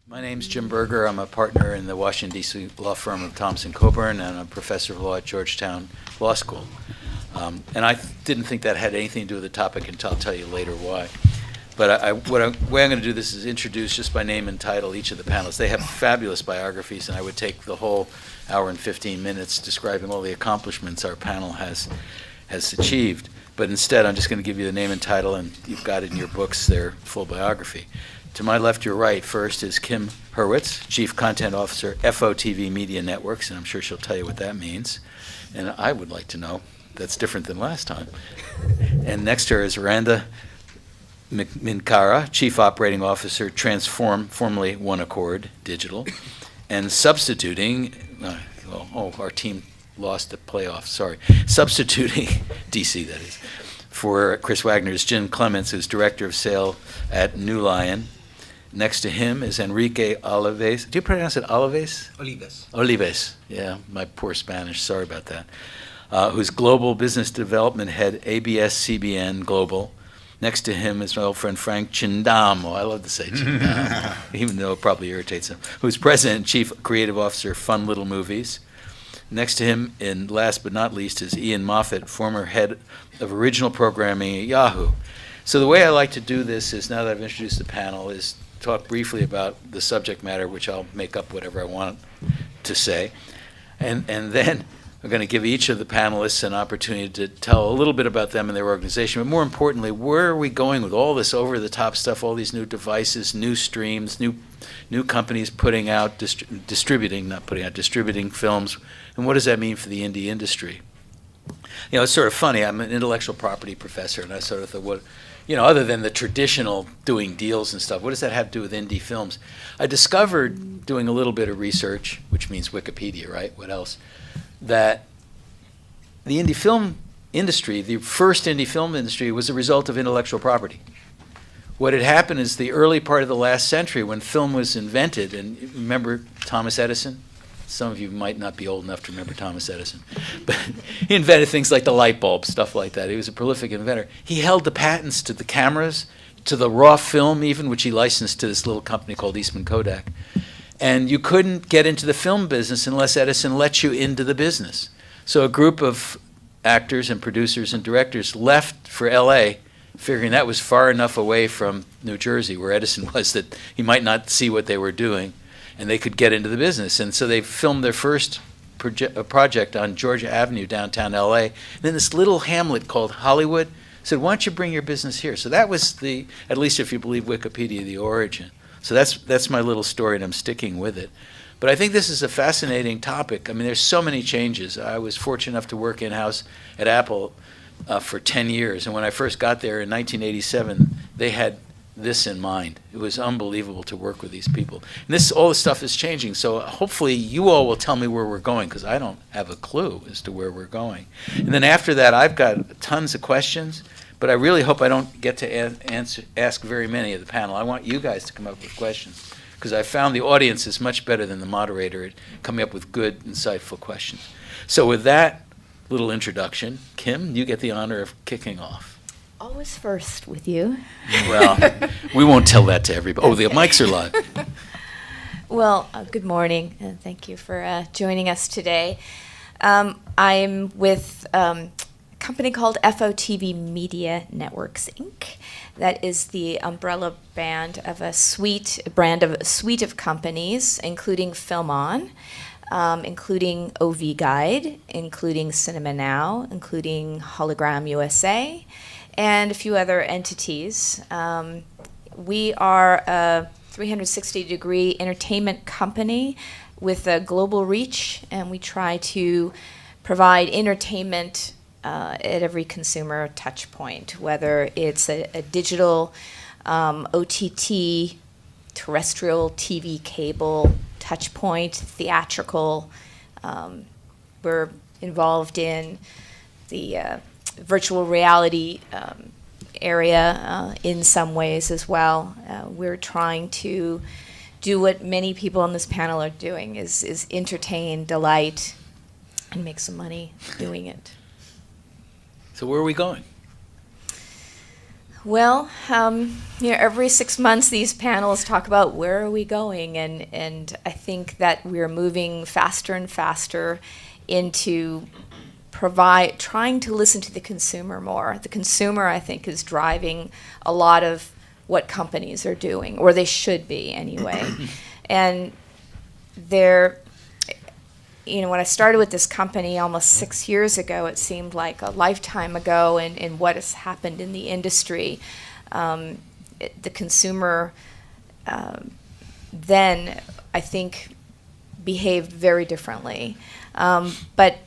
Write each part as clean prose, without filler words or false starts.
My name's Jim Berger. I'm a partner in the Washington, D.C. law firm of Thompson Coburn, and I'm a professor of law at Georgetown Law School. And I didn't think that had anything to do with the topic, and I'll tell you later why. But the way I'm going to do this is introduce just by name and title each of the panelists. They have fabulous biographies, and I would take the whole hour and 15 minutes describing all the accomplishments our panel has achieved. But instead, I'm just going to give you the name and title, and you've got it in your books, their full biography. To my left, your right, first is Kim Hurwitz, Chief Content Officer, FOTV Media Networks, and I'm sure she'll tell you what that means. And I would like to know. That's different than last time. And next to her is Rhonda Minkara, Chief Operating Officer, Transform, formerly One Accord Digital, and substituting, our team lost the playoff, sorry, substituting, DC that is, for Chris Wagner is Jim Clements, who's Director of Sale at NewLion. Next to him is Enrique Olives. Do you pronounce it Olives? Olives. Olives, yeah, my poor Spanish, sorry about that. Who's Global Business Development Head, ABSCBN Global. Next to him is my old friend Frank Chindamo. I love to say Chindamo, even though it probably irritates him. Who's President and Chief Creative Officer, Fun Little Movies. Next to him, and last but not least, is Ian Moffat, former head of original programming at Yahoo. So the way I like to do this is, now that I've introduced the panel, is talk briefly about the subject matter, which I'll make up whatever I want to say. And then I'm going to give each of the panelists an opportunity to tell a little bit about them and their organization, but more importantly, where are we going with all this over-the-top stuff, all these new devices, new streams, new companies putting out, distributing films, and what does that mean for the indie industry? You know, it's sort of funny. I'm an intellectual property professor, and I sort of thought, other than the traditional doing deals and stuff, what does that have to do with indie films? I discovered, doing a little bit of research, which means Wikipedia, right? What else? That the indie film industry, the first indie film industry, was a result of intellectual property. What had happened is the early part of the last century, when film was invented, and remember Thomas Edison? Some of you might not be old enough to remember Thomas Edison, but he invented things like the light bulb, stuff like that. He was a prolific inventor. He held the patents to the cameras, to the raw film even, which he licensed to this little company called Eastman Kodak. And you couldn't get into the film business unless Edison let you into the business. So a group of actors and producers and directors left for LA, figuring that was far enough away from New Jersey, where Edison was, that he might not see what they were doing, and they could get into the business. And so they filmed their first project on Georgia Avenue, downtown LA. And then this little hamlet called Hollywood said, why don't you bring your business here? So that was at least if you believe Wikipedia, the origin. So that's my little story, and I'm sticking with it. But I think this is a fascinating topic. I mean, there's so many changes. I was fortunate enough to work in-house at Apple for 10 years. And when I first got there in 1987, they had this in mind. It was unbelievable to work with these people. And all this stuff is changing. So hopefully you all will tell me where we're going, because I don't have a clue as to where we're going. And then after that, I've got tons of questions. But I really hope I don't get to ask very many of the panel. I want you guys to come up with questions, because I found the audience is much better than the moderator at coming up with good, insightful questions. So with that little introduction, Kim, you get the honor of kicking off. Always first with you. Well, we won't tell that to everybody. Oh, the mics are live. Well, good morning, and thank you for joining us today. I'm with a company called FOTV Media Networks, Inc. That is the umbrella brand of a suite of companies, including Film On, including OV Guide, including Cinema Now, including Hologram USA, and a few other entities. We are a 360-degree entertainment company with a global reach, and we try to provide entertainment at every consumer touch point, whether it's a digital, OTT, terrestrial TV cable touch point, theatrical. We're involved in the virtual reality area in some ways as well. We're trying to do what many people on this panel are doing, is entertain, delight, and make some money doing it. So where are we going? Well, every 6 months these panels talk about where are we going, and I think that we're moving faster and faster into trying to listen to the consumer more. The consumer, I think, is driving a lot of what companies are doing, or they should be anyway. And when I started with this company almost 6 years ago, it seemed like a lifetime ago, and what has happened in the industry. The consumer then, I think, behaved very differently. But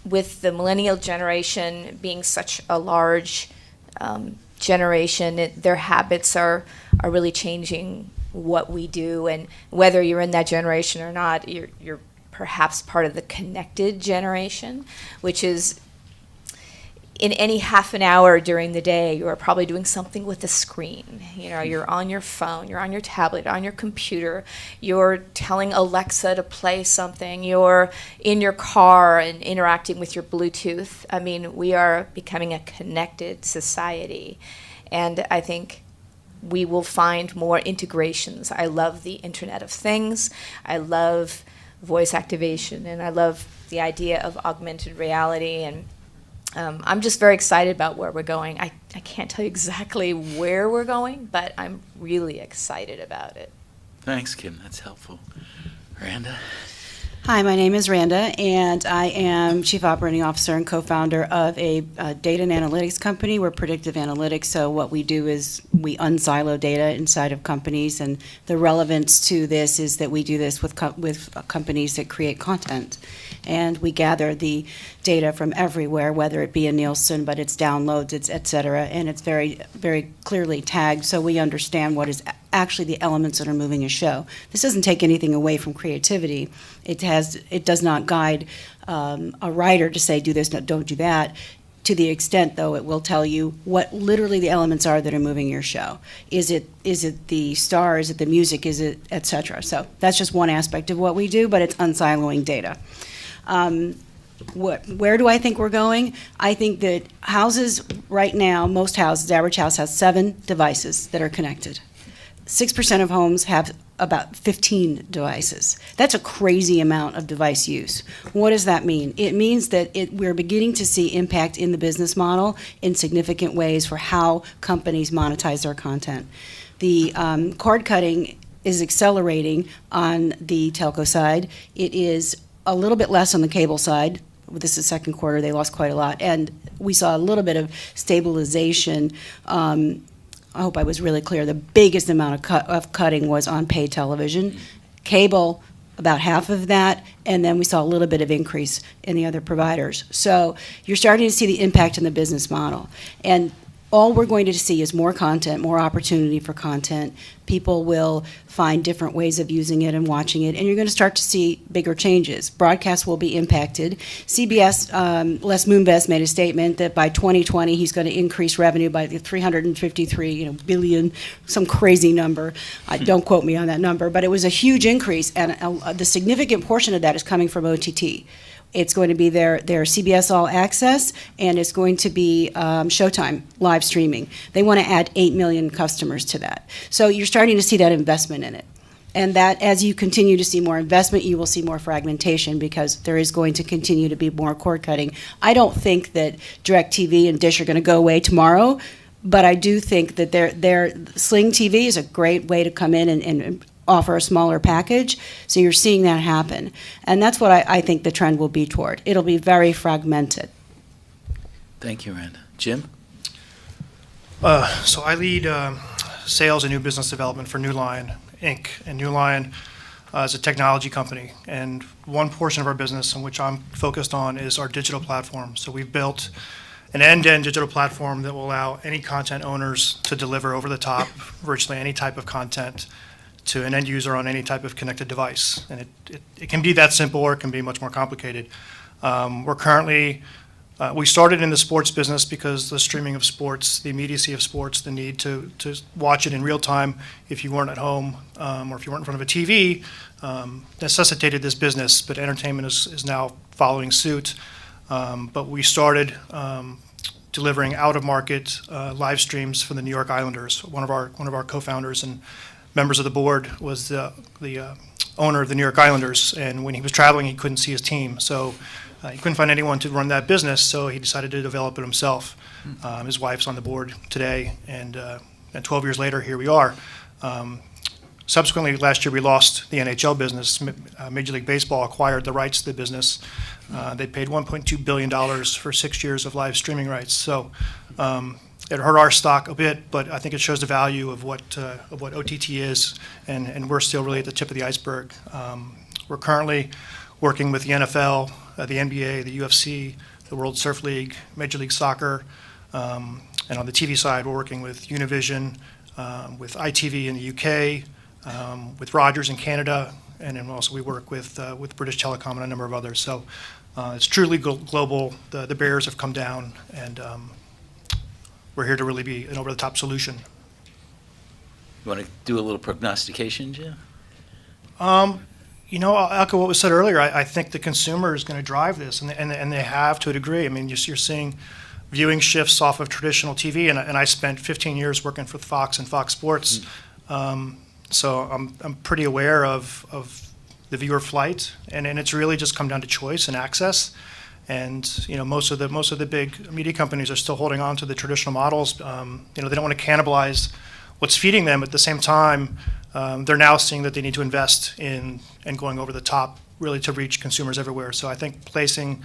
with the millennial generation being such a large generation, their habits are really changing what we do. And whether you're in that generation or not, you're perhaps part of the connected generation, which is in any half an hour during the day, you are probably doing something with a screen. You're on your phone, you're on your tablet, on your computer, you're telling Alexa to play something, you're in your car and interacting with your Bluetooth. I mean, we are becoming a connected society, and I think we will find more integrations. I love the Internet of Things, I love voice activation, and I love the idea of augmented reality, and I'm just very excited about where we're going. I can't tell you exactly where we're going, but I'm really excited about it. Thanks, Kim. That's helpful. Rhonda? Hi, my name is Rhonda, and I am Chief Operating Officer and co-founder of a data and analytics company. We're predictive analytics, so what we do is we unsilo data inside of companies, and the relevance to this is that we do this with companies that create content. And we gather the data from everywhere, whether it be a Nielsen, but it's downloads, it's et cetera, and it's very, very clearly tagged, so we understand what is actually the elements that are moving a show. This doesn't take anything away from creativity. It does not guide a writer to say, do this, no, don't do that. To the extent, though, it will tell you what literally the elements are that are moving your show. Is it the star? Is it the music? Is it et cetera? So that's just one aspect of what we do, but it's unsiloing data. Where do I think we're going? I think that houses right now, most houses, average house has 7 devices that are connected. 6% of homes have about 15 devices. That's a crazy amount of device use. What does that mean? It means that we're beginning to see impact in the business model in significant ways for how companies monetize their content. The cord cutting is accelerating on the telco side. It is a little bit less on the cable side. This is second quarter, they lost quite a lot. And we saw a little bit of stabilization. I hope I was really clear. The biggest amount of cutting was on paid television. Cable, about half of that, and then we saw a little bit of increase in the other providers. So you're starting to see the impact in the business model. And all we're going to see is more content, more opportunity for content. People will find different ways of using it and watching it, and you're going to start to see bigger changes. Broadcast will be impacted. CBS, Les Moonves made a statement that by 2020 he's going to increase revenue by 353 billion, some crazy number. Don't quote me on that number, but it was a huge increase, and the significant portion of that is coming from OTT. It's going to be their CBS All Access, and it's going to be Showtime live streaming. They want to add 8 million customers to that. So you're starting to see that investment in it. And that as you continue to see more investment, you will see more fragmentation because there is going to continue to be more cord cutting. I don't think that DirecTV and Dish are going to go away tomorrow, but I do think that their Sling TV is a great way to come in and offer a smaller package, so you're seeing that happen. And that's what I think the trend will be toward. It'll be very fragmented. Thank you, Rhonda. Jim? So I lead sales and new business development for NewLion, Inc. And NewLion is a technology company. And one portion of our business in which I'm focused on is our digital platform. So we've built an end-to-end digital platform that will allow any content owners to deliver over the top virtually any type of content to an end user on any type of connected device. And it can be that simple, or it can be much more complicated. We started in the sports business because the streaming of sports, the immediacy of sports, the need to watch it in real time if you weren't at home or if you weren't in front of a TV, necessitated this business, but entertainment is now following suit. But we started delivering out-of-market live streams for the New York Islanders. One of our co-founders and members of the board was the owner of the New York Islanders, and when he was traveling, he couldn't see his team, so he couldn't find anyone to run that business, so he decided to develop it himself. His wife's on the board today, and 12 years later, here we are. Subsequently, last year we lost the NHL business. Major League Baseball acquired the rights to the business. They paid $1.2 billion for 6 years of live streaming rights. So it hurt our stock a bit, but I think it shows the value of what OTT is, and we're still really at the tip of the iceberg. We're currently working with the NFL, the NBA, the UFC, the World Surf League, Major League Soccer, and on the TV side, we're working with Univision, with ITV in the UK, with Rogers in Canada, and then also we work with British Telecom and a number of others. So it's truly global. The barriers have come down, and we're here to really be an over-the-top solution. You want to do a little prognostication, Jim? I'll echo what was said earlier. I think the consumer is going to drive this, and they have to a degree. I mean, you're seeing viewing shifts off of traditional TV, and I spent 15 years working for Fox and Fox Sports. So I'm pretty aware of the viewer flight, and it's really just come down to choice and access. And most of the big media companies are still holding on to the traditional models. They don't want to cannibalize what's feeding them. At the same time, they're now seeing that they need to invest in and going over the top, really, to reach consumers everywhere. So I think placing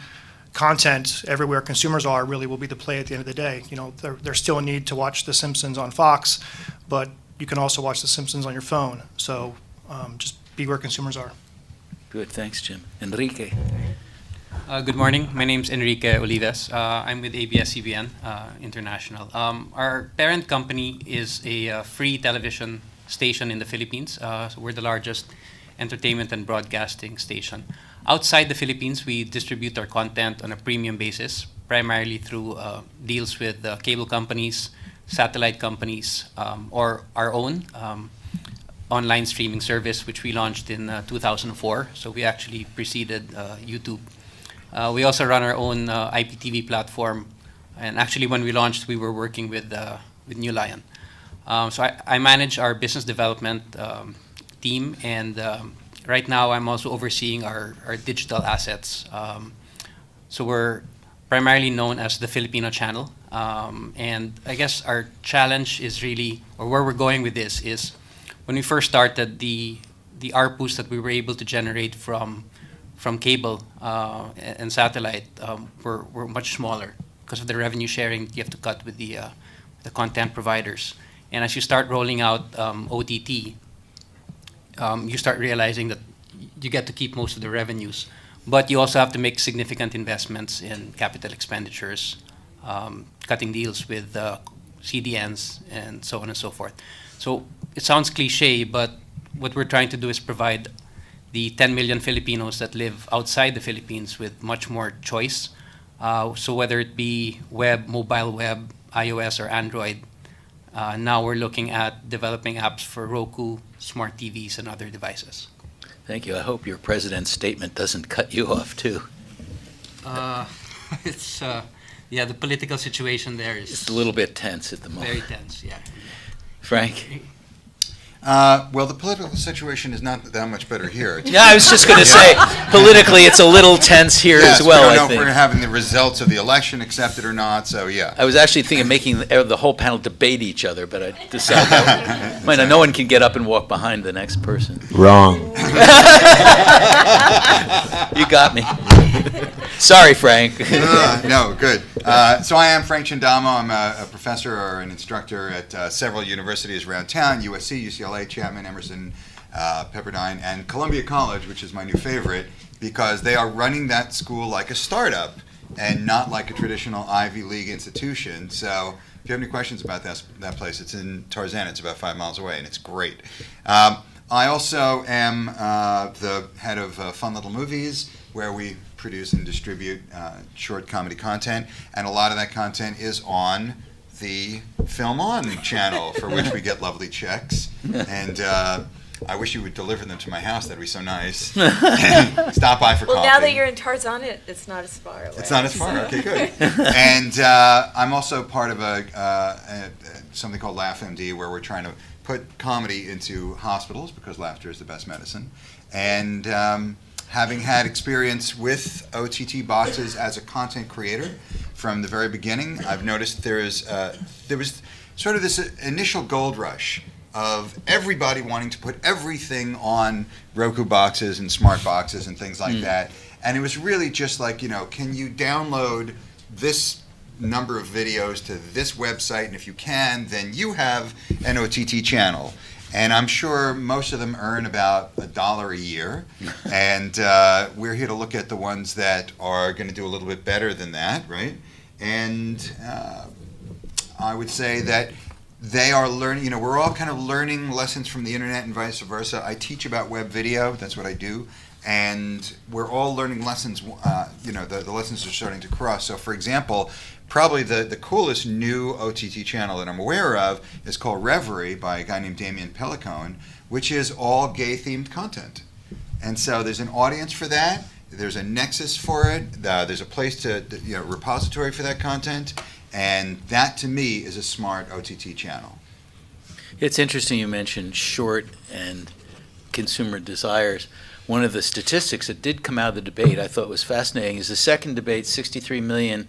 content everywhere consumers are really will be the play at the end of the day. There's still a need to watch The Simpsons on Fox, but you can also watch The Simpsons on your phone. So just be where consumers are. Good, thanks, Jim. Enrique. Good morning. My name is Enrique Olives. I'm with ABSCBN International. Our parent company is a free television station in the Philippines. So we're the largest entertainment and broadcasting station. Outside the Philippines, we distribute our content on a premium basis, primarily through deals with cable companies, satellite companies, or our own online streaming service, which we launched in 2004. So we actually preceded YouTube. We also run our own IPTV platform, and actually when we launched, we were working with NewLion. So I manage our business development team, and right now I'm also overseeing our digital assets. So we're primarily known as the Filipino channel, and I guess our challenge is really, or where we're going with this is, when we first started, the ARPUs that we were able to generate from cable and satellite were much smaller because of the revenue sharing you have to cut with the content providers. And as you start rolling out OTT, you start realizing that you get to keep most of the revenues, but you also have to make significant investments in capital expenditures, cutting deals with CDNs, and so on and so forth. So it sounds cliche, but what we're trying to do is provide the 10 million Filipinos that live outside the Philippines with much more choice. So whether it be web, mobile web, iOS or Android, now we're looking at developing apps for Roku, smart TVs, and other devices. Thank you. I hope your president's statement doesn't cut you off, too. It's the political situation there is It's a little bit tense at the moment. very tense. Yeah. Frank? Well, the political situation is not that much better here. Yeah, I was just going to say, politically, it's a little tense here Yes, as well, we I don't know think. if we're having the results of the election accepted or not, so yeah. I was actually thinking of making the whole panel debate each other, but I decided that no one can get up and walk behind the next person. Wrong. You got me. Sorry, Frank. No, good. So I am Frank Chindamo. I'm a professor or an instructor at several universities around town, USC, UCLA, Chapman, Emerson, Pepperdine, and Columbia College, which is my new favorite, because they are running that school like a startup and not like a traditional Ivy League institution. So if you have any questions about that place, it's in Tarzana. It's about 5 miles away, and it's great. I also am the head of Fun Little Movies, where we produce and distribute short comedy content, and a lot of that content is on the Film On channel, for which we get lovely checks. And I wish you would deliver them to my house. That'd be so nice. Stop by for Well, coffee. now that you're in Tarzan, it's not as far away. It's not as far. Okay, good. And I'm also part of something called LaughMD, where we're trying to put comedy into hospitals because laughter is the best medicine. And having had experience with OTT boxes as a content creator from the very beginning, I've noticed there was sort of this initial gold rush of everybody wanting to put everything on Roku boxes and smart boxes and things like that. And it was really just like, can you download this number of videos to this website, and if you can, then you have an OTT channel. And I'm sure most of them earn about $1 a year. And we're here to look at the ones that are going to do a little bit better than that, right? And I would say that they are learning, we're all kind of learning lessons from the internet and vice versa. I teach about web video, that's what I do. And we're all learning lessons, the lessons are starting to cross. So for example, probably the coolest new OTT channel that I'm aware of is called Reverie by a guy named Damien Pellicone, which is all gay-themed content. And so there's an audience for that, there's a nexus for it, there's a place repository for that content, and that to me is a smart OTT channel. It's interesting you mentioned short and consumer desires. One of the statistics that did come out of the debate I thought was fascinating is the second debate, 63 million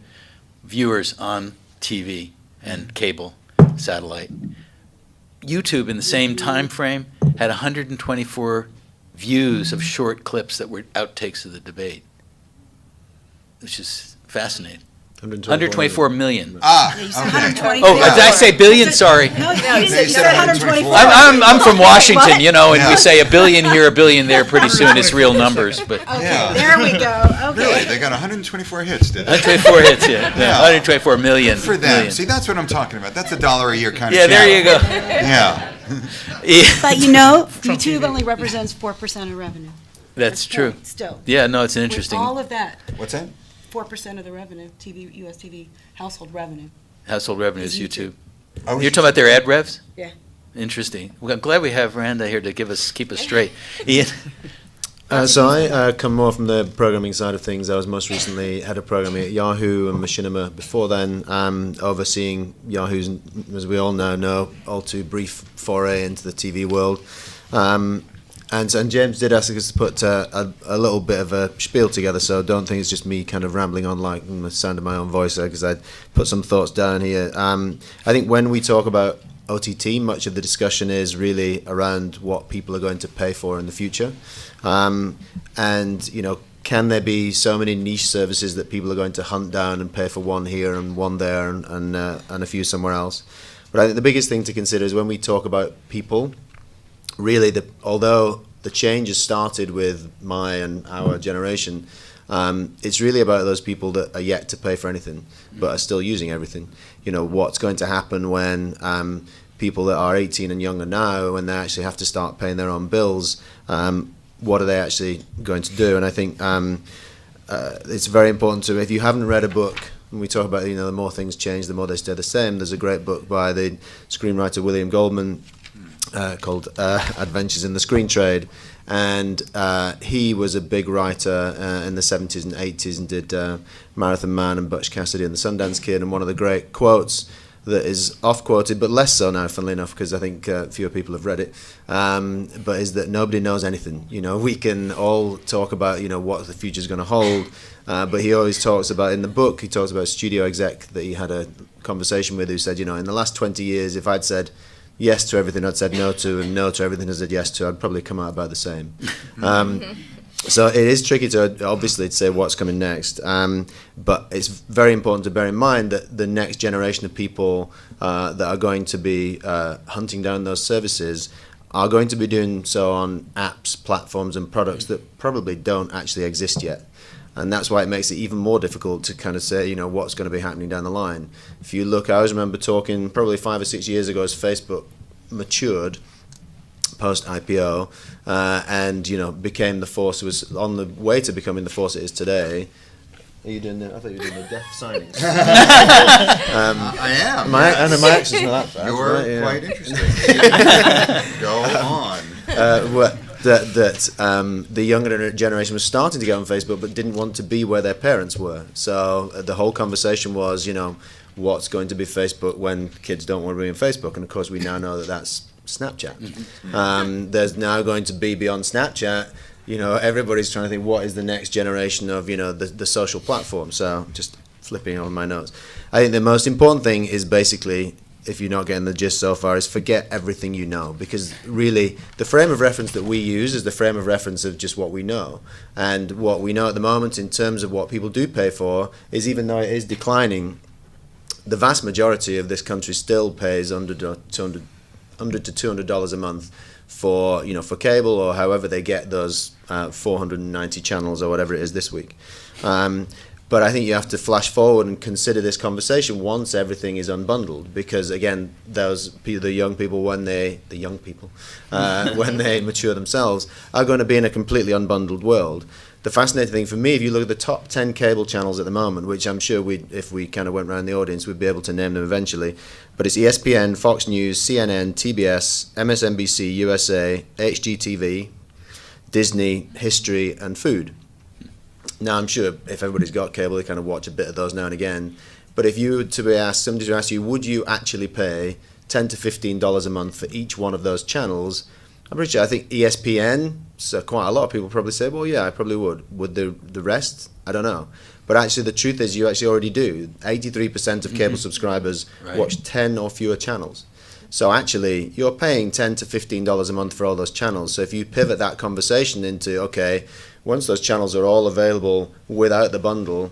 viewers on TV and cable, satellite. YouTube in the same time frame had 124 views of short clips that were outtakes of the debate, which is fascinating. 124 million. Ah, You said okay. 124. Oh, did I say billion? Sorry. No, No, you you said said 124. I'm from Washington, and Yeah. we say a billion here, a billion there. Pretty soon it's real numbers, but Okay, Yeah. there we go. Okay. Really? They got 124 hits, did they? 124 hits, yeah. Yeah. 124 million. For them. million. See, that's what I'm talking about. That's $1 a year kind of Yeah, there you channel. go. Yeah. Yeah, But YouTube only represents 4% of revenue. that's true. Still. Yeah, no, it's With interesting. all of that, What's that? 4% of the revenue, US TV household revenue. Household revenues, Is YouTube. Oh, You're talking about their ad revs? Yeah. Interesting. Well, I'm glad we have Rhonda here to keep us straight. Ian? So I come more from the programming side of things. I was most recently head of programming at Yahoo and Machinima before then, overseeing Yahoo's, as we all know, all too brief foray into the TV world. And James did ask us to put a little bit of a spiel together, so don't think it's just me kind of rambling on like the sound of my own voice there, because I'd put some thoughts down here. I think when we talk about OTT, much of the discussion is really around what people are going to pay for in the future. Can there be so many niche services that people are going to hunt down and pay for one here and one there and a few somewhere else? But I think the biggest thing to consider is when we talk about people, really, although the change has started with my and our generation, it's really about those people that are yet to pay for anything, but are still using everything. What's going to happen when people that are 18 and younger now, when they actually have to start paying their own bills, what are they actually going to do? And I think it's very important to, if you haven't read a book, and we talk about, the more things change, the more they stay the same. There's a great book by the screenwriter William Goldman called Adventures in the Screen Trade, and he was a big writer in the 70s and 80s and did Marathon Man and Butch Cassidy and the Sundance Kid, and one of the great quotes that is oft-quoted, but less so now, funnily enough, because I think fewer people have read it, but is that nobody knows anything. We can all talk about, what the future's going to hold, but he always talks about, in the book, he talks about a studio exec that he had a conversation with who said, in the last 20 years, if I'd said yes to everything I'd said no to, and no to everything I said yes to, I'd probably come out about the same. So it is tricky to obviously to say what's coming next, but it's very important to bear in mind that the next generation of people that are going to be hunting down those services are going to be doing so on apps, platforms and products that probably don't actually exist yet. And that's why it makes it even more difficult to kind of say, what's going to be happening down the line. If you look, I always remember talking probably 5 or 6 years ago as Facebook matured post-IPO and, became the force, it was on the way to becoming the force it is today. Are you doing I thought you were doing the deaf signings. I am. My accent's not that bad. You're right? Yeah. quite interesting. Go on. the younger generation was starting to get on Facebook but didn't want to be where their parents were. So the whole conversation was, what's going to be Facebook when kids don't want to be on Facebook? And of course, we now know that that's Snapchat. There's now going to be beyond Snapchat. Everybody's trying to think what is the next generation of the social platform. So just flipping on my notes, I think the most important thing is basically, if you're not getting the gist so far, is forget everything you know, because really the frame of reference that we use is the frame of reference of just what we know. And what we know at the moment in terms of what people do pay for is, even though it is declining, the vast majority of this country still pays under to $200 a month for for cable, or however they get those 490 channels or whatever it is this week. But I think you have to flash forward and consider this conversation once everything is unbundled, because again, the young people when they mature themselves are going to be in a completely unbundled world. The fascinating thing for me, if you look at the top 10 cable channels at the moment, which I'm sure if we kind of went around the audience, we'd be able to name them eventually, but it's ESPN, Fox News, CNN, TBS, MSNBC, USA, HGTV, Disney, History, and Food. Now, I'm sure if everybody's got cable, they kind of watch a bit of those now and again. But if you were to be asked, somebody to ask you, would you actually pay $10 to $15 a month for each one of those channels? I'm pretty sure. I think ESPN, so quite a lot of people probably say, well, yeah, I probably would. Would the rest? I don't know. But actually, the truth is you actually already do. 83% of cable subscribers watch 10 or fewer channels. So actually, you're paying $10 to $15 a month for all those channels. So if you pivot that conversation into, okay, once those channels are all available without the bundle,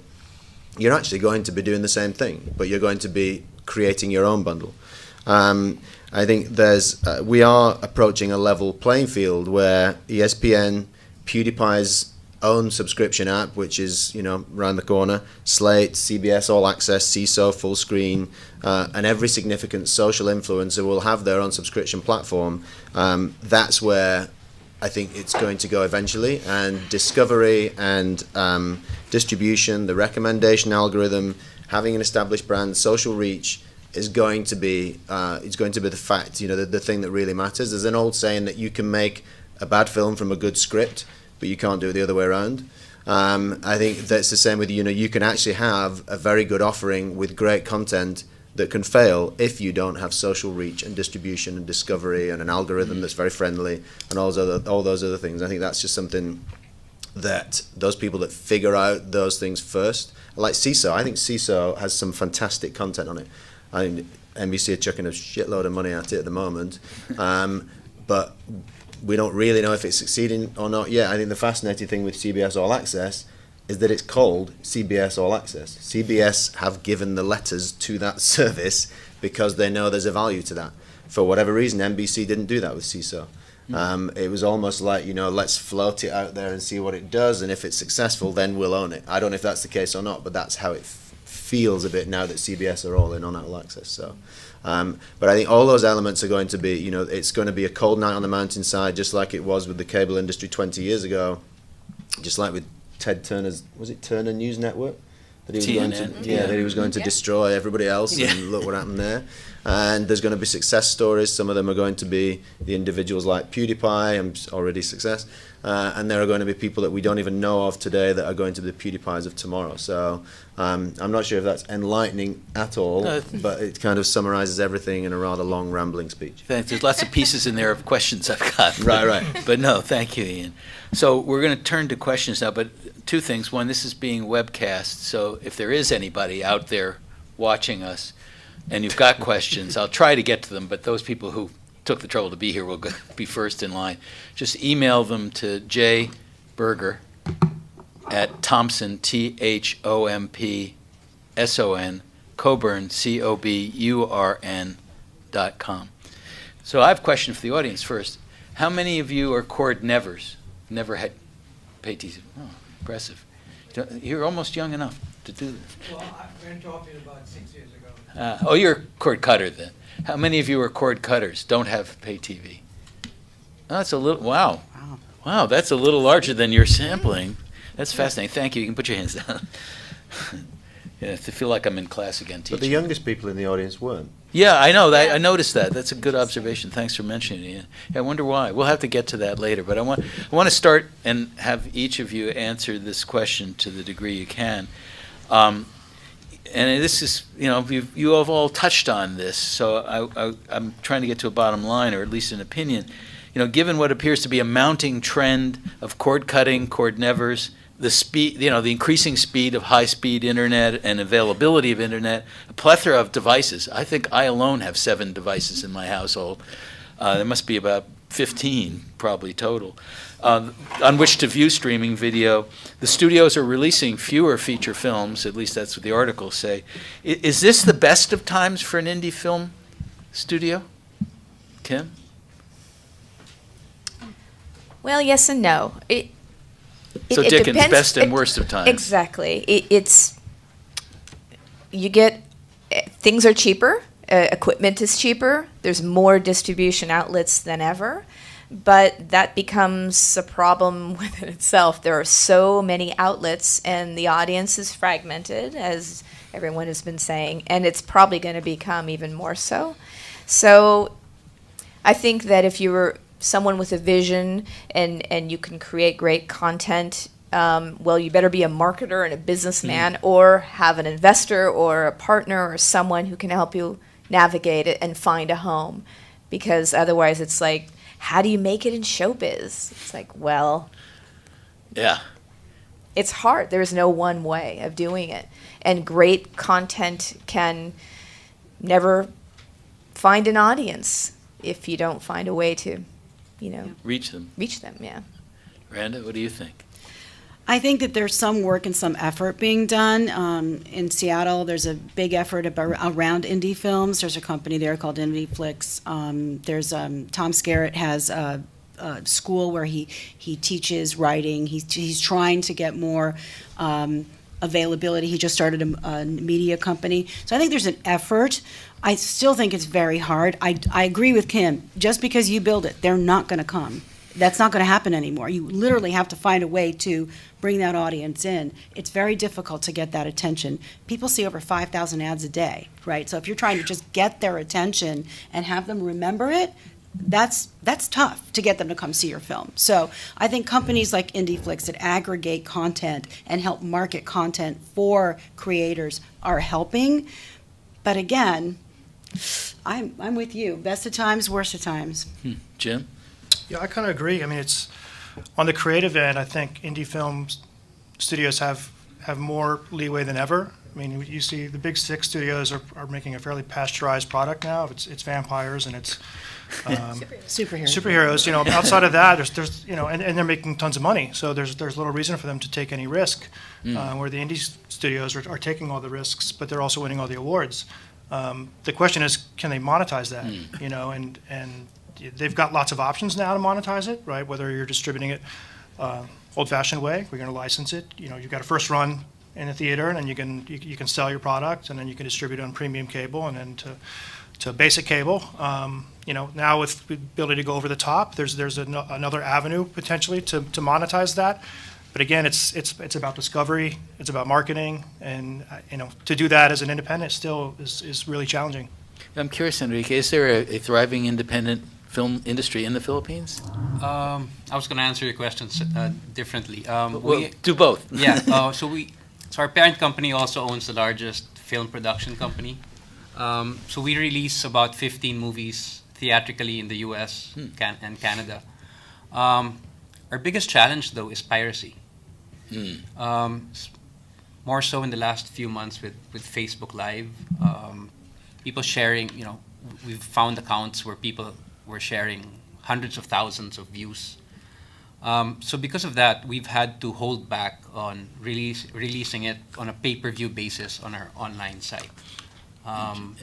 you're actually going to be doing the same thing, but you're going to be creating your own bundle. I think we are approaching a level playing field where ESPN, PewDiePie's own subscription app, which is around the corner, Slate, CBS All Access, CISO, Full Screen, and every significant social influencer will have their own subscription platform. That's where I think it's going to go eventually, and discovery and distribution, the recommendation algorithm, having an established brand, social reach is going to be the fact, the thing that really matters. There's an old saying that you can make a bad film from a good script, but you can't do it the other way around. I think that's the same with you can actually have a very good offering with great content that can fail if you don't have social reach and distribution and discovery and an algorithm that's very friendly and all those other things. I think that's just something that those people that figure out those things first, like CISO. I think CISO has some fantastic content on it. I think NBC are chucking a shitload of money at it at the moment, but we don't really know if it's succeeding or not yet. I think the fascinating thing with CBS All Access is that it's called CBS All Access. CBS have given the letters to that service because they know there's a value to that. For whatever reason, NBC didn't do that with CISO. It was almost like, let's float it out there and see what it does, and if it's successful, then we'll own it. I don't know if that's the case or not, but that's how it feels a bit now that CBS are all in on All Access. So, but I think all those elements are going to be, it's going to be a cold night on the mountainside, just like it was with the cable industry 20 years ago, just like with Ted Turner's, was it Turner News Network? That he was going to, that he was going to destroy everybody else, and look what happened there. And there's going to be success stories. Some of them are going to be the individuals like PewDiePie, I'm already success, and there are going to be people that we don't even know of today that are going to be the PewDiePies of tomorrow. So I'm not sure if that's enlightening at all, but it kind of summarizes everything in a rather long, rambling speech. Thanks. There's lots of pieces in there of questions I've got. Right. But no, thank you, Ian. So we're going to turn to questions now, but two things. One, this is being webcast, so if there is anybody out there watching us and you've got questions, I'll try to get to them, but those people who took the trouble to be here will be first in line. Just email them to jberger@thompson, THOMPSON, Coburn, COBURN.com. So I have a question for the audience first. How many of you are cord nevers? Never had pay TV? Oh, impressive. You're almost young enough to do this. Well, I ran talking about 6 years ago. You're a cord cutter then. How many of you are cord cutters, don't have pay TV? Oh, that's a little, wow. Wow, that's a little larger than your sampling. That's fascinating. Thank you. You can put your hands down. Yeah, I feel like I'm in class again teaching. But the youngest people in the audience weren't. Yeah, I know. I noticed that. That's a good observation. Thanks for mentioning it. I wonder why. We'll have to get to that later. But I want to start and have each of you answer this question to the degree you can. And this is, you have all touched on this. So I'm trying to get to a bottom line, or at least an opinion. Given what appears to be a mounting trend of cord cutting, cord nevers, the speed, the increasing speed of high-speed internet and availability of internet, a plethora of devices. I think I alone have 7 devices in my household. There must be about 15 probably total, on which to view streaming video. The studios are releasing fewer feature films, at least that's what the articles say. Is this the best of times for an indie film studio? Kim? Well, yes and no. So It Dickens, depends- best and it- worst of times. Exactly. Things are cheaper, equipment is cheaper, there's more distribution outlets than ever, but that becomes a problem within itself. There are so many outlets and the audience is fragmented, as everyone has been saying, and it's probably going to become even more so. So I think that if you were someone with a vision and you can create great content, well, you better be a marketer and a businessman or have an investor or a partner or someone who can help you navigate it and find a home. Because otherwise it's like, how do you make it in showbiz? It's like, well, Yeah. it's hard. There's no one way of doing it. And great content can never find an audience if you don't find a way to Reach them. reach them, yeah. Rhonda, what do you think? I think that there's some work and some effort being done. In Seattle, there's a big effort around indie films. There's a company there called IndieFlix. There's Tom Skerritt has a school where he teaches writing. He's trying to get more availability. He just started a media company. So I think there's an effort. I still think it's very hard. I agree with Kim. Just because you build it, they're not going to come. That's not going to happen anymore. You literally have to find a way to bring that audience in. It's very difficult to get that attention. People see over 5,000 ads a day, right? So if you're trying to just get their attention and have them remember it, that's tough to get them to come see your film. So I think companies like IndieFlix that aggregate content and help market content for creators are helping. But again, I'm with you. Best of times, worst of times. Jim? Yeah, I kind of agree. I mean, it's on the creative end. I think indie film studios have more leeway than ever. I mean, you see the big 6 studios are making a fairly pasteurized product now. It's vampires and it's superheroes. Outside of that, there's and they're making tons of money. So there's little reason for them to take any risk. Where the indie studios are taking all the risks, but they're also winning all the awards. The question is, can they monetize that? And they've got lots of options now to monetize it, right? Whether you're distributing it old-fashioned way, we're going to license it. You've got a first run in the theater, and then you can sell your product, and then you can distribute it on premium cable, and then to basic cable. Now with the ability to go over the top, there's another avenue potentially to monetize that. But again, it's about discovery, it's about marketing, and to do that as an independent still is really challenging. I'm curious, Enrique, is there a thriving independent film industry in the Philippines? I was going to answer your questions differently. Well, do both. Yeah. So our parent company also owns the largest film production company. So we release about 15 movies theatrically in the U.S. And Canada. Our biggest challenge, though, is piracy. More so in the last few months with Facebook Live. People sharing, we've found accounts where people were sharing hundreds of thousands of views. So because of that, we've had to hold back on releasing it on a pay-per-view basis on our online site.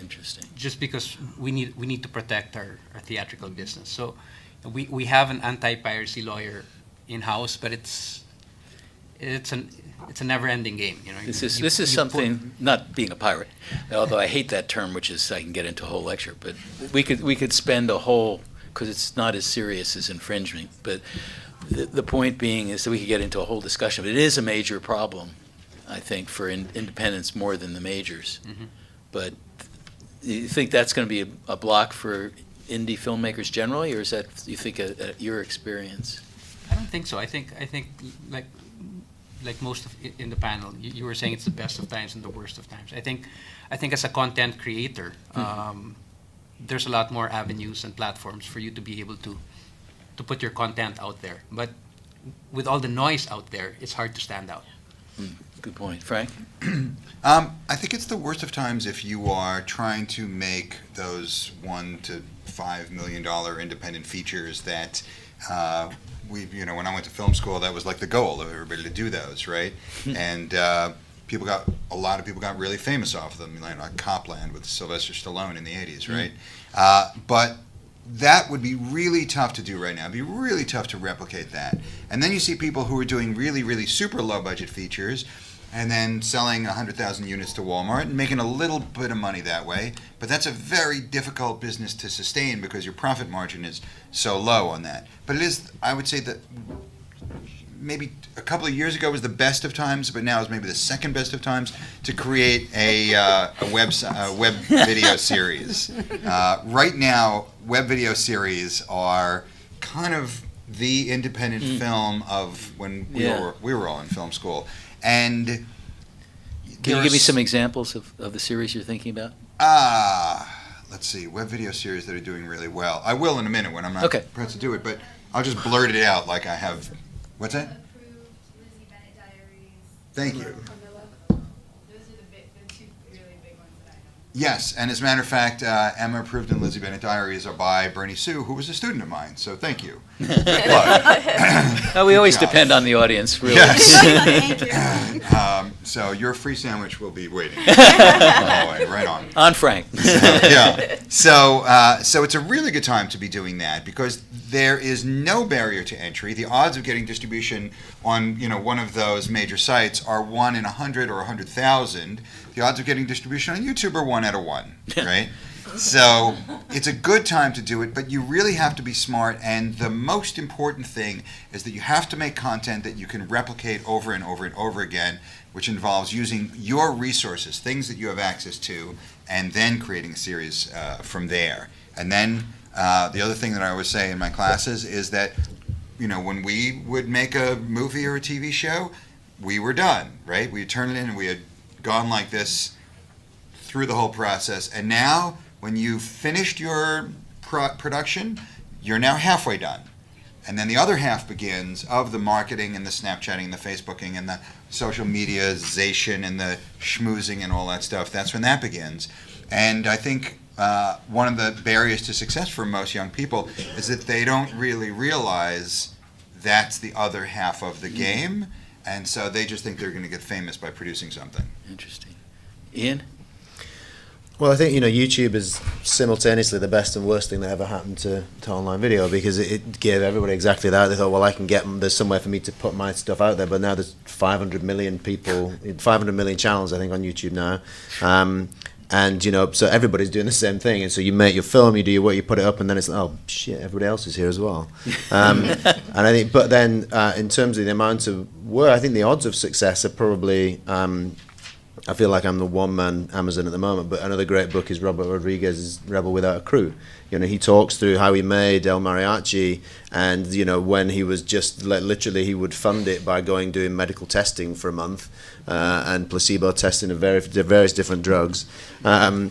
Interesting. Just because we need to protect our theatrical business. So we have an anti-piracy lawyer in-house, but it's a never-ending game. This is something, not being a pirate, although I hate that term, which is I can get into a whole lecture. But we could spend a whole, because it's not as serious as infringement. But the point being is that we could get into a whole discussion. But it is a major problem I think, for independents more than the majors. Mhm. But you think that's going to be a block for indie filmmakers generally, or is that, you think, your experience? I don't think so. I think like most of in the panel, you were saying it's the best of times and the worst of times. I think as a content creator, there's a lot more avenues and platforms for you to be able to put your content out there. But with all the noise out there, it's hard to stand out. Good point. Frank? I think it's the worst of times if you are trying to make those $1 to $5 million independent features that when I went to film school, that was like the goal of everybody to do those, right? And a lot of people got really famous off of them, like Copland with Sylvester Stallone in the 80s, right? But that would be really tough to do right now. It'd be really tough to replicate that. And then you see people who are doing really, really super low budget features and then selling 100,000 units to Walmart and making a little bit of money that way. But that's a very difficult business to sustain because your profit margin is so low on that. But it is, I would say that maybe a couple of years ago was the best of times, but now is maybe the second best of times to create a web video series. Right now, web video series are kind of the independent film of when we were all in film school. And can you give me some examples of the series you're thinking about? Let's see, web video series that are doing really well. I will in a minute when I'm not Okay. prepared to do it, but I'll just blurt it out like I have. What's that? Approved Lizzie Bennett Diaries. Thank you. Those are the two really big ones that I know. Yes, and as a matter of fact, Emma Approved and Lizzie Bennett Diaries are by Bernie Sue, who was a student of mine, so thank you. We always Good job. depend on the audience, really. Yes. So your free sandwich will be waiting. By the way, right on. On Frank. Yeah. So it's a really good time to be doing that because there is no barrier to entry. The odds of getting distribution on one of those major sites are 1 in 100 or 100,000. The odds of getting distribution on YouTube are 1 out of 1, right? So it's a good time to do it, but you really have to be smart. And the most important thing is that you have to make content that you can replicate over and over and over again, which involves using your resources, things that you have access to, and then creating a series from there. And then the other thing that I always say in my classes is that, when we would make a movie or a TV show, we were done, right? We had turned it in and we had gone like this through the whole process. And now, when you've finished your production, you're now halfway done. And then the other half begins of the marketing and the Snapchatting and the Facebooking and the social mediaization and the schmoozing and all that stuff. That's when that begins. And I think one of the barriers to success for most young people is that they don't really realize that's the other half of the game. And so they just think they're going to get famous by producing something. Interesting. Ian? Well, I think YouTube is simultaneously the best and worst thing that ever happened to online video because it gave everybody exactly that. They thought, well, there's somewhere for me to put my stuff out there, but now there's 500 million people, 500 million channels, I think, on YouTube now. And so everybody's doing the same thing, and so you make your film, you do your work, you put it up, and then it's like, oh shit, everybody else is here as well. And I think, but then in terms of the amount of work, I think the odds of success are probably. I feel like I'm the one-man Amazon at the moment, but another great book is Robert Rodriguez's Rebel Without a Crew. He talks through how he made El Mariachi, and when he was just literally he would fund it by doing medical testing for a month and placebo testing of various different drugs, and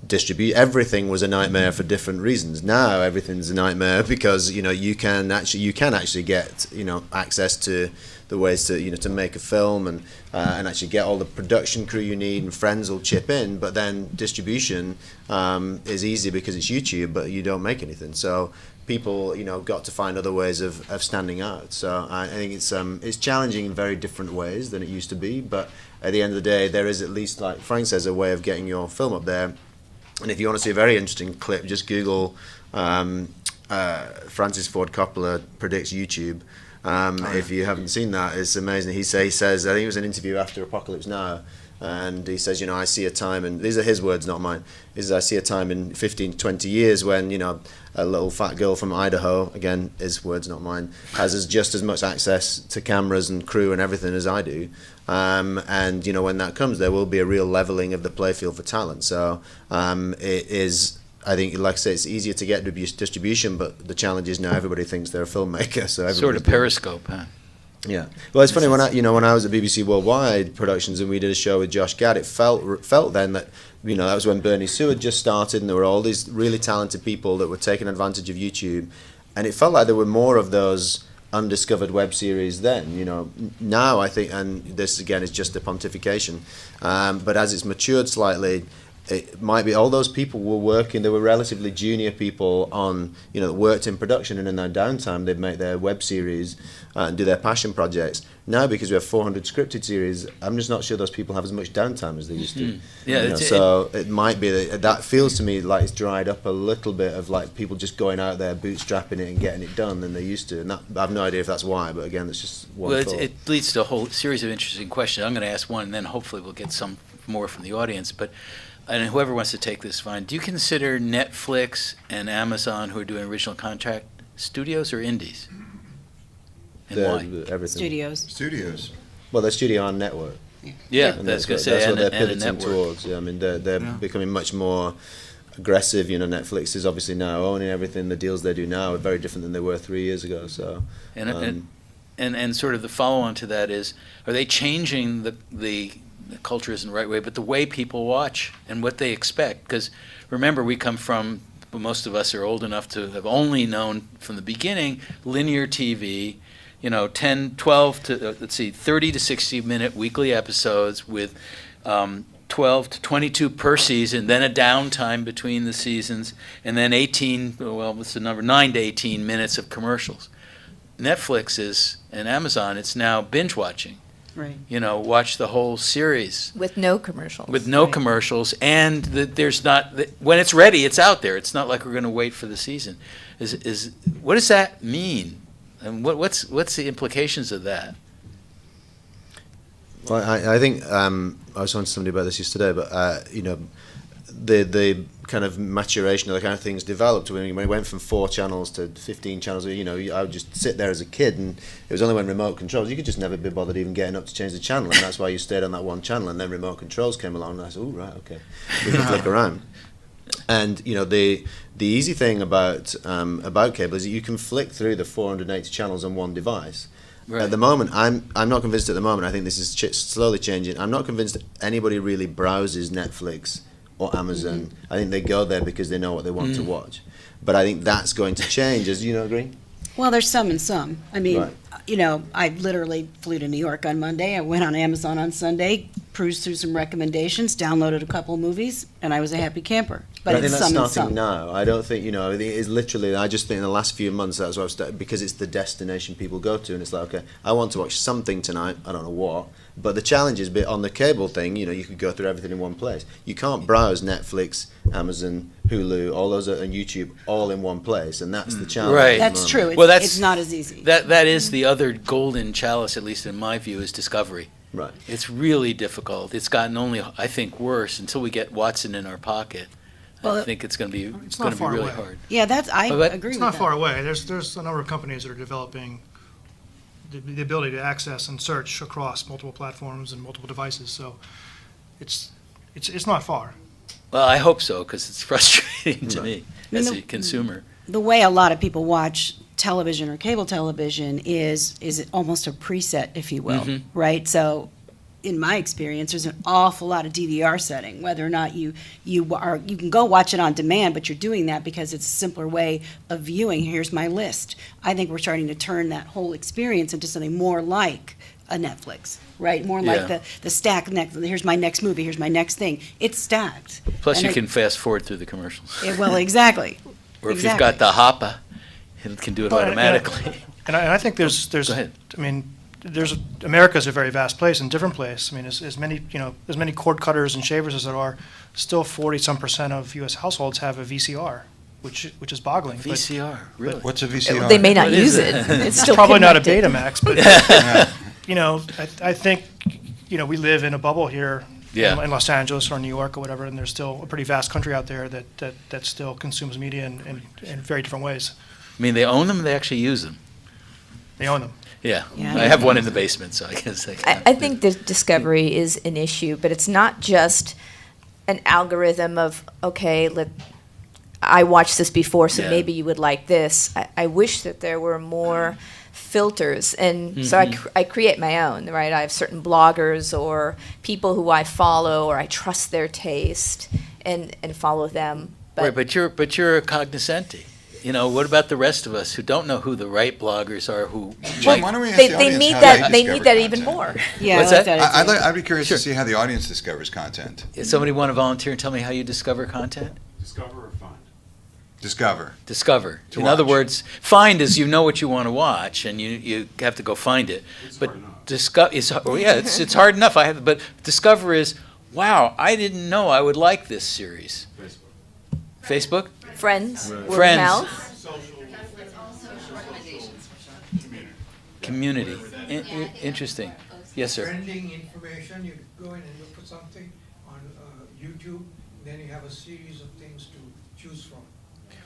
distribute everything was a nightmare for different reasons. Now everything's a nightmare because you can actually get access to the ways to to make a film and actually get all the production crew you need, and friends will chip in. But then distribution is easy because it's YouTube, but you don't make anything. So people got to find other ways of standing out. So I think it's challenging in very different ways than it used to be. But at the end of the day, there is at least, like Frank says, a way of getting your film up there. And if you want to see a very interesting clip, just Google Francis Ford Coppola predicts YouTube. If you haven't seen that, it's amazing. He says, I think it was an interview after Apocalypse Now, And he says, I see a time, and these are his words, not mine, is I see a time in 15 to 20 years when, a little fat girl from Idaho, again, his words, not mine, has just as much access to cameras and crew and everything as I do. And, when that comes, there will be a real leveling of the play field for talent. So it is, I think, like I say, it's easier to get distribution, but the challenge is now everybody thinks they're a filmmaker. So Sort of Periscope, huh? Yeah. Well, it's funny when I was at BBC Worldwide Productions and we did a show with Josh Gad, it felt then that that was when Bernie Sue had just started and there were all these really talented people that were taking advantage of YouTube, and it felt like there were more of those undiscovered web series then. Now I think, and this again is just a pontification, but as it's matured slightly, it might be all those people were working, they were relatively junior people on, that worked in production, and in their downtime they'd make their web series and do their passion projects. Now, because we have 400 scripted series, I'm just not sure those people have as much downtime as they used to. Yeah, so it might be that feels to me like it's dried up a little bit of like people just going out there bootstrapping it and getting it done than they used to. And that, I have no idea if that's why, but again, it's just one Well, thought. it leads to a whole series of interesting questions. I'm going to ask one, and then hopefully we'll get some more from the audience. But and whoever wants to take this, fine. Do you consider Netflix and Amazon, who are doing original contract, studios or indies? And why? Everything. Studios. Well, they're studio on network. Yeah, And that's going to that's say, what and they're a pivoting network. towards. Yeah, I mean, they're becoming much more aggressive. Netflix is obviously now owning everything. The deals they do now are very different than they were 3 years ago. So, And sort of the follow-on to that is, are they changing the culture isn't the right way, but the way people watch and what they expect? Because remember, we come from, most of us are old enough to have only known from the beginning linear TV, 10, 12 to, 30 to 60 minute weekly episodes with 12 to 22 per season, then a downtime between the seasons, and then 18, well, what's the number, 9 to 18 minutes of commercials. Netflix and Amazon, it's now binge watching. Right. Watch the whole series. With no commercials. With no Right. commercials, and there's not, when it's ready, it's out there. It's not like we're going to wait for the season. What does that mean? And what's the implications of that? Well, I think I was talking to somebody about this yesterday, but the kind of maturation of the kind of things developed when we went from 4 channels to 15 channels. I would just sit there as a kid, and it was only when remote controls, you could just never be bothered even getting up to change the channel, and that's why you stayed on that one channel. And then remote controls came along, and I said, "Oh, right, okay, we can flick around." And the easy thing about cable is that you can flick through the 480 channels on one device. Right. At the moment, I'm not convinced. At the moment, I think this is slowly changing. I'm not convinced that anybody really browses Netflix or Amazon. I think they go there because they know what they want to watch. But I think that's going to change. As you agree? Well, there's some and some. I mean, Right. I literally flew to New York on Monday. I went on Amazon on Sunday, cruised through some recommendations, downloaded a couple of movies, and I was a happy camper. But I think it's that's some and starting some. now. I don't think, I think it's literally, I just think in the last few months that's what I've started, because it's the destination people go to, and it's like, okay, I want to watch something tonight, I don't know what, but the challenge is, on the cable thing, you could go through everything in one place. You can't browse Netflix, Amazon, Hulu, all those, and YouTube all in one place, and that's the challenge. Right. at the That's moment. true. It's, Well, that's- it's not as easy. That is the other golden chalice, at least in my view, is discovery. Right. It's really difficult. It's gotten only, I think, worse until we get Watson in our pocket. I Well, think it's going to be It's going not to be far really away. hard. Yeah, I But agree It's with not that. far away. There's a number of companies that are developing the ability to access and search across multiple platforms and multiple devices. So it's not far. Well, I hope so, because it's frustrating to me as You know, a consumer. The way a lot of people watch television or cable television is almost a preset, if you will, Mhm. right? So, in my experience, there's an awful lot of DVR setting. Whether or not you can go watch it on demand, but you're doing that because it's a simpler way of viewing. Here's my list. I think we're starting to turn that whole experience into something more like a Netflix, right? More like Yeah. the stack next. Here's my next movie. Here's my next thing. It's stacked. Plus, And you it- can fast forward through the commercials. Well, exactly. Or if you've exactly. got the Hoppa, it can do it Well, automatically. And I think there's Go ahead. I mean, America's a very vast place and different place. I mean, as many cord cutters and shavers as there are, still 40-some% of U.S. households have a VCR, which is boggling. But VCR, really? What's a VCR? They may not What is use it. it? It's still probably not a connected. Betamax, but I think we live in a bubble here Yeah. in Los Angeles or New York or whatever, and there's still a pretty vast country out there that still consumes media in very different ways. I mean, they own them, they actually use them. They own them. Yeah. Yeah. I have one in the basement, so I guess I can. I think the discovery is an issue, but it's not just an algorithm of, okay, I watched this before, so Yeah. maybe you would like this. I wish that there were more filters, and so I create my own, right? I have certain bloggers or people who I follow or I trust their taste and follow them. Right, but you're a cognoscenti. You know, what about the rest of us who don't know who the right bloggers are? Who Jim, why don't we ask they, the they audience need how that. They discover need that even content? more. Yeah, What's I like that? that idea. I'd be curious Sure. to see how the audience discovers content. somebody want to volunteer and tell me how you discover content? Discover or find? Discover. Discover. To In other watch. words, find is you know what you want to watch, and you have to go find it. It's But hard enough. discover is it's hard enough. But discover is, wow, I didn't know I would like this series. Facebook. Facebook, Friends, word of Friends. mouth. community, interesting. Yes, sir. Trending information, you go in and look for something on YouTube, then you have a series of things to choose from.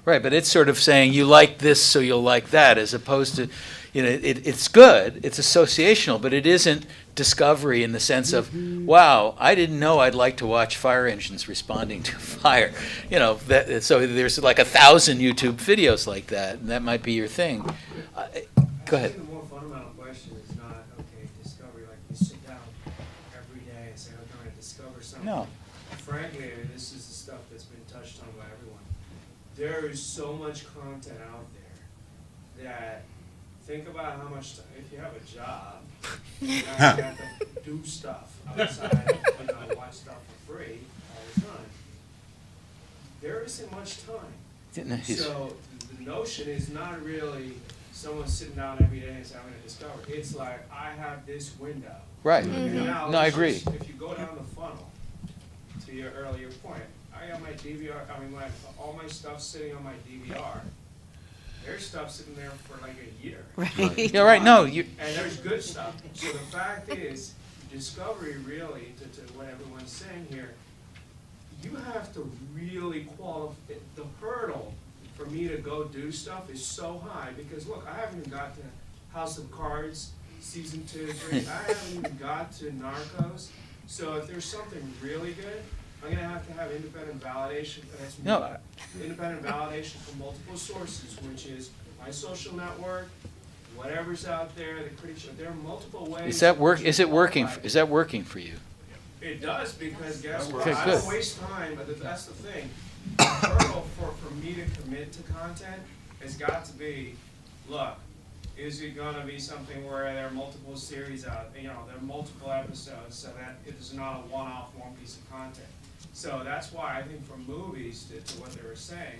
Right, but it's sort of saying you like this, so you'll like that, as opposed to, it's good, it's associational, but it isn't discovery in the sense of, wow, I didn't know I'd like to watch fire engines responding to fire. So there's like 1,000 YouTube videos like that, and that might be your thing. Go ahead. I think the more fundamental question is not, okay, discovery, like you sit down every day and say, I'm going to discover something. No. Frankly, this is the stuff that's been touched on by everyone. There is so much content out there that, think about how much time, if you have a job, you have to do stuff outside, watch stuff for free all the time. There isn't much time. So the notion is not really someone sitting down every day and saying, I'm going to discover. It's like, I have this window. Right. And now No, I let's agree. just- If you go down the funnel, to your earlier point, I got my DVR, all my stuff sitting on my DVR. There's stuff sitting there for like a year. Right. Yeah, right, no, you, And there's good stuff. So the fact is, discovery really, to what everyone's saying here, you have to really qualify. The hurdle for me to go do stuff is so high because look, I haven't even got to House of Cards season 2, 3. I haven't even got to Narcos. So if there's something really good, I'm gonna have to have independent validation. That's me. No, Independent validation from multiple sources, which is my social network, whatever's out there, the critics. There are multiple ways. is that working? qualify. Is that working for you? It does, because guess what? Okay, I good. don't waste time, but that's the thing. The hurdle for me to commit to content has got to be, look, is it gonna be something where there are multiple series out, there are multiple episodes, so that it is not a one-off, one piece of content. So that's why I think for movies, to what they were saying,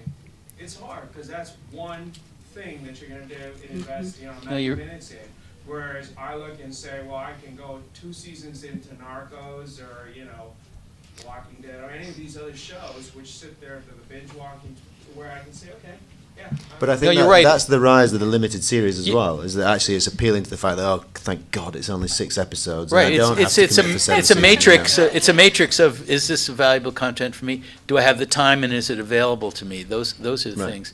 it's hard, because that's one thing that you're gonna do and invest, 90 minutes in. Whereas I look and say, well, I can go 2 seasons into Narcos or, Walking Dead or any of these other shows which sit there for the binge walking to where I can say, okay, yeah. But I think you're right. that's the rise of the limited series as You- well. Is that actually it's appealing to the fact that thank God it's only 6 episodes. and Right, I don't it's have to commit for a 7 matrix. seasons. It's a matrix of, is this valuable content for me? Do I have the time, and is it available to me? Those are the Right. things.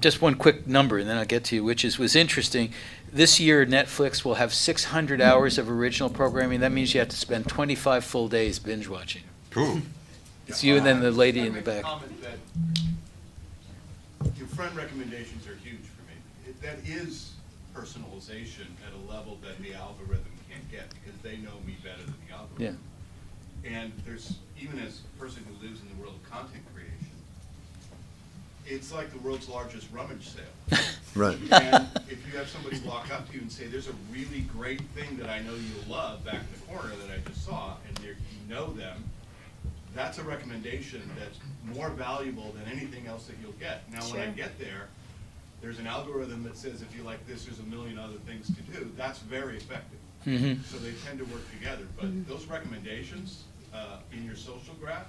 Just one quick number, and then I'll get to you, which was interesting. This year, Netflix will have 600 hours of original programming. That means you have to spend 25 full days binge watching. Ooh. It's you and then the lady in the back. Your friend recommendations are huge for me. That is personalization at a level that the algorithm can't get because they know me better than the algorithm. Yeah. And there's, even as a person who lives in the world of content creation, it's like the world's largest rummage sale. Right. And if you have somebody walk up to you and say, there's a really great thing that I know you'll love back in the corner that I just saw, and you know them, that's a recommendation that's more valuable than anything else that you'll get. Now, when I Sure. get there, there's an algorithm that says if you like this, there's a million other things to do. That's very effective. Mhm. So they tend to work together. But those recommendations in your social graph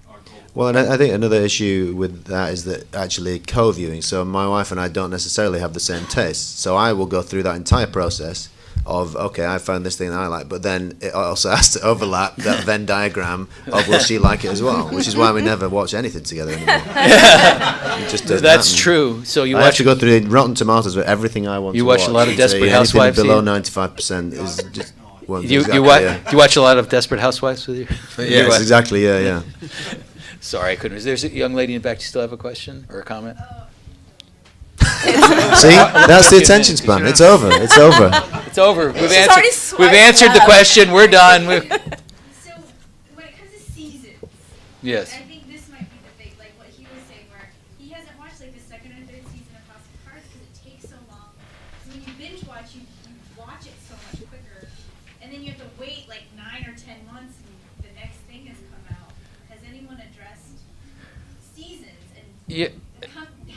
are gold. Well, and I think another issue with that is that actually co-viewing. So my wife and I don't necessarily have the same tastes. So I will go through that entire process, of, okay, I found this thing that I like, but then it also has to overlap that Venn diagram of will she like it as well, which is why we never watch anything together anymore. It just doesn't That's happen. true. So you I have watch to go through Rotten Tomatoes with everything I want You to watch watch. a lot of Desperate Anything Housewives, below Ian? 95% is just... well, do you exactly, do you watch a lot of Desperate Housewives with you? Yes, exactly, yeah. Sorry, I couldn't. There's a young lady in the back. Do you still have a question or a comment? See, that's the attention span. It's over. It's over. It's over. We've She's already swiped We've answered the up. question. We're done. So when it comes to seasons, Yes. I think this might be the big, like what he was saying, where he hasn't watched like the second or third season of House of Cards because it takes so long. So when you binge watch, you watch it so much quicker, and then you have to wait like 9 or 10 months and the next thing has come out. Has anyone addressed seasons and Yeah.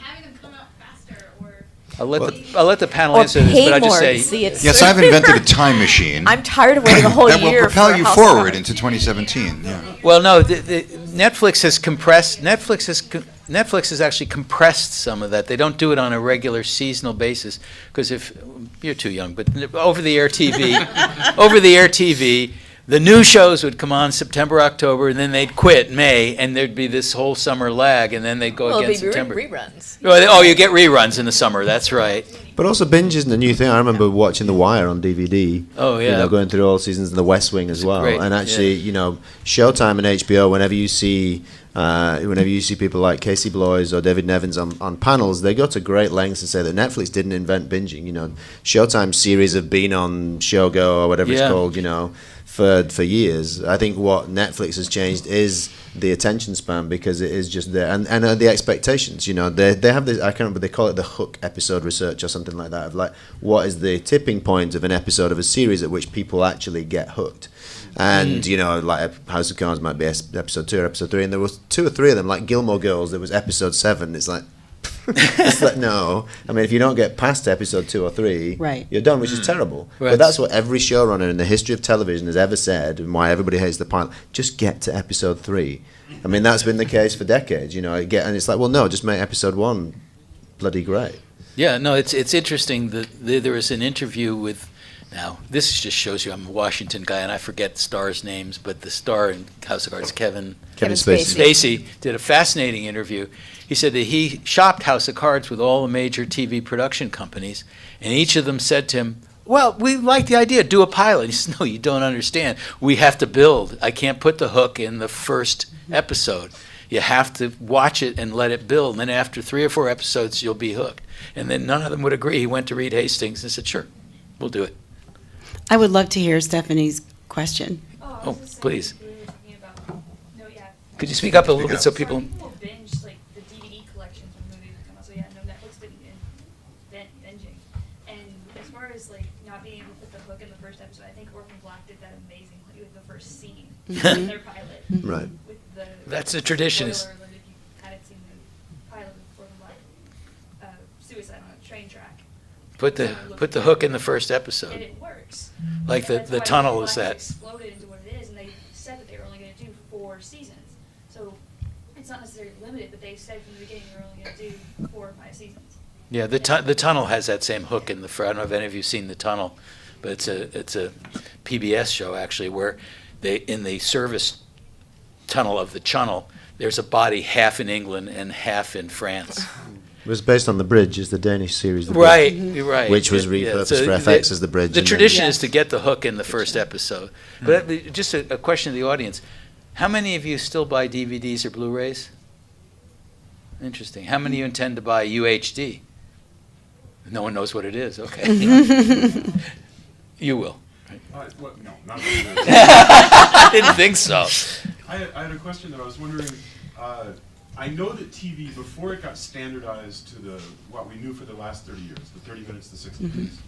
having them come out faster, or I'll let the panel Or answer this, pay but I just more say to see it. Yes, I've invented a time machine I'm tired of waiting a whole that will year propel for you House of forward Cards. into 2017. Yeah. Well, no, the Netflix has compressed. Netflix has actually compressed some of that. They don't do it on a regular seasonal basis because if you're too young, but over the air TV, the new shows would come on September, October, and then they'd quit May, and there'd be this whole summer lag, and then they'd go Well, again it'd be September. reruns. Oh, you get reruns in the summer. That's right. But also, Binge isn't a new thing. I remember watching The Wire on DVD. Oh, yeah. You know, going through all seasons of The West Wing as well. great, And actually, you know, Showtime and HBO, whenever you see people like Casey Bloys or David Nevins on panels, they go to great lengths to say that Netflix didn't invent binging. You know, Showtime's series have been on Showgo or whatever Yeah. it's called, you know, for years. I think what Netflix has changed is the attention span because it is just there, and the expectations. You know, they have this. I can't remember. They call it the hook episode research or something like that. Of like, what is the tipping point of an episode of a series at which people actually get hooked? And you know, like House of Cards might be episode 2 or episode 3, and there was 2 or 3 of them. Like Gilmore Girls, there was episode 7. It's like. It's like, no. I mean, if you don't get past episode 2 or 3, Right. you're done, which is terrible. Right. But that's what every showrunner in the history of television has ever said, and why everybody hates the pilot. Just get to episode 3. I mean, that's been the case for decades, you know. And it's like, well, no, just make episode 1 bloody great. Yeah, no, it's interesting that there was an interview with. Now, this just shows you I'm a Washington guy, and I forget the stars' names, but the star in House of Cards, Kevin Spacey, did a fascinating interview. He said that he shopped House of Cards with all the major TV production companies, and each of them said to him, well, we like the idea, do a pilot. He said, no, you don't understand. We have to build. I can't put the hook in the first episode. You have to watch it and let it build, and then after 3 or 4 episodes, you'll be hooked. And then none of them would agree. He went to Reed Hastings and said, sure, we'll do it. I would love to hear Stephanie's question. Oh, please. We were talking about, no, yeah. Could you speak up a little bit so people... People binge like the DVD collections of movies that come out. So yeah, no, Netflix didn't invent binging. And as far as like not being able to put the hook in the first episode, I think Orphan Black did that amazingly with the first scene in their pilot. Right. With the That's a tradition. spoiler alert if you hadn't seen the pilot of Orphan Black, suicide on a train track. Put the hook in the first And episode. it works. Like And that's the why tunnel Orphan is Black that. exploded into what it is, and they said that they were only going to do 4 seasons. So it's not necessarily limited, but they said from the beginning they were only going to do 4 or 5 seasons. Yeah, the tunnel has that same hook in the front. I don't know if any of you've seen the tunnel, but it's a PBS show actually where they in the service tunnel of the channel there's a body half in England and half in France. It was based on The Bridge, is the Danish series. The Right, Bridge, you're right. which was Yeah, repurposed so for FX as The Bridge. The and then- tradition is to get the hook in the first episode. But just a question to the audience. How many of you still buy DVDs or Blu-rays? Interesting. How many of you intend to buy UHD? No one knows what it is. Okay. You will. No, not really. I didn't think so. I had a question though. I was wondering, I know that TV, before it got standardized to what we knew for the last 30 years, the 30 minutes, the 60 minutes,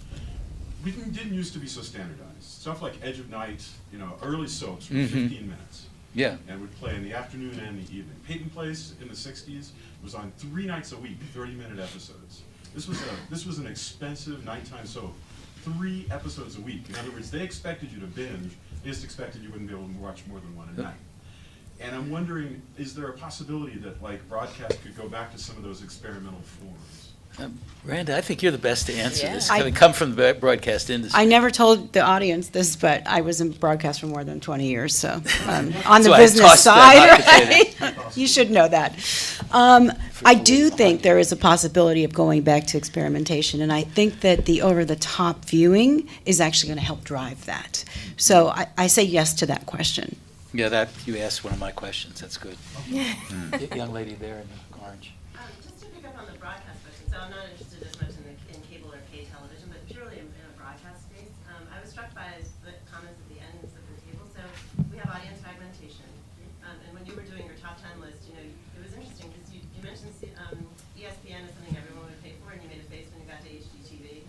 we didn't used to be so standardized. Stuff like Edge of Night, you know, early soaps were 15 minutes. Yeah. And would play in the afternoon and the evening. Peyton Place in the 60s was on 3 nights a week, 30-minute episodes. This was an expensive nighttime soap. 3 episodes a week. In other words, they expected you to binge. They just expected you wouldn't be able to watch more than 1 a night. And I'm wondering, is there a possibility that like broadcast could go back to some of those experimental forms? Rhonda, I think you're the best to answer Yeah. this, having come from the broadcast industry. I never told the audience this, but I was in broadcast for more than 20 years, so on the That's why I business tossed that side, hot right? You should know that. I do think there is a possibility of going back to experimentation, and I think that the over-the-top viewing is actually going to help drive that. So I say yes to that question. Yeah, that, you asked one of my questions, that's good. Young lady there in the orange. Just to pick up on the broadcast question, so I'm not interested as much in cable or pay television, but purely in a broadcast space. I was struck by the comments at the ends of the table. So we have audience fragmentation, and when you were doing your top 10 list, you know, it was interesting because you mentioned ESPN is something everyone would pay for, and you made a face when you got to HGTV.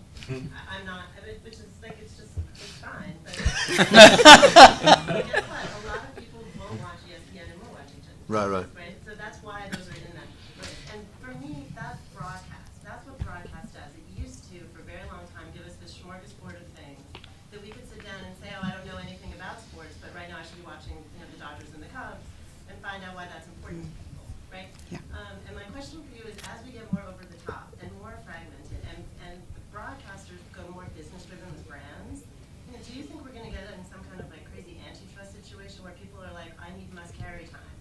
I'm not, which is like it's fine, but guess what? A lot of people won't watch ESPN and won't watch HGTV. Right. Right? So that's why those are in that list. And for me, that's broadcast. That's what broadcast does. It used to, for a very long time, give us this smorgasbord of things that we could sit down and say, oh, I don't know anything about sports, but right now I should be watching, you know, the Dodgers and the Cubs and find out why that's important to people, right? Yeah. And my question for you is, as we get more over the top and more fragmented, and broadcasters go more business-driven with brands, you know, do you think we're going to get in some kind of like crazy antitrust situation where people are like, I need must-carry time?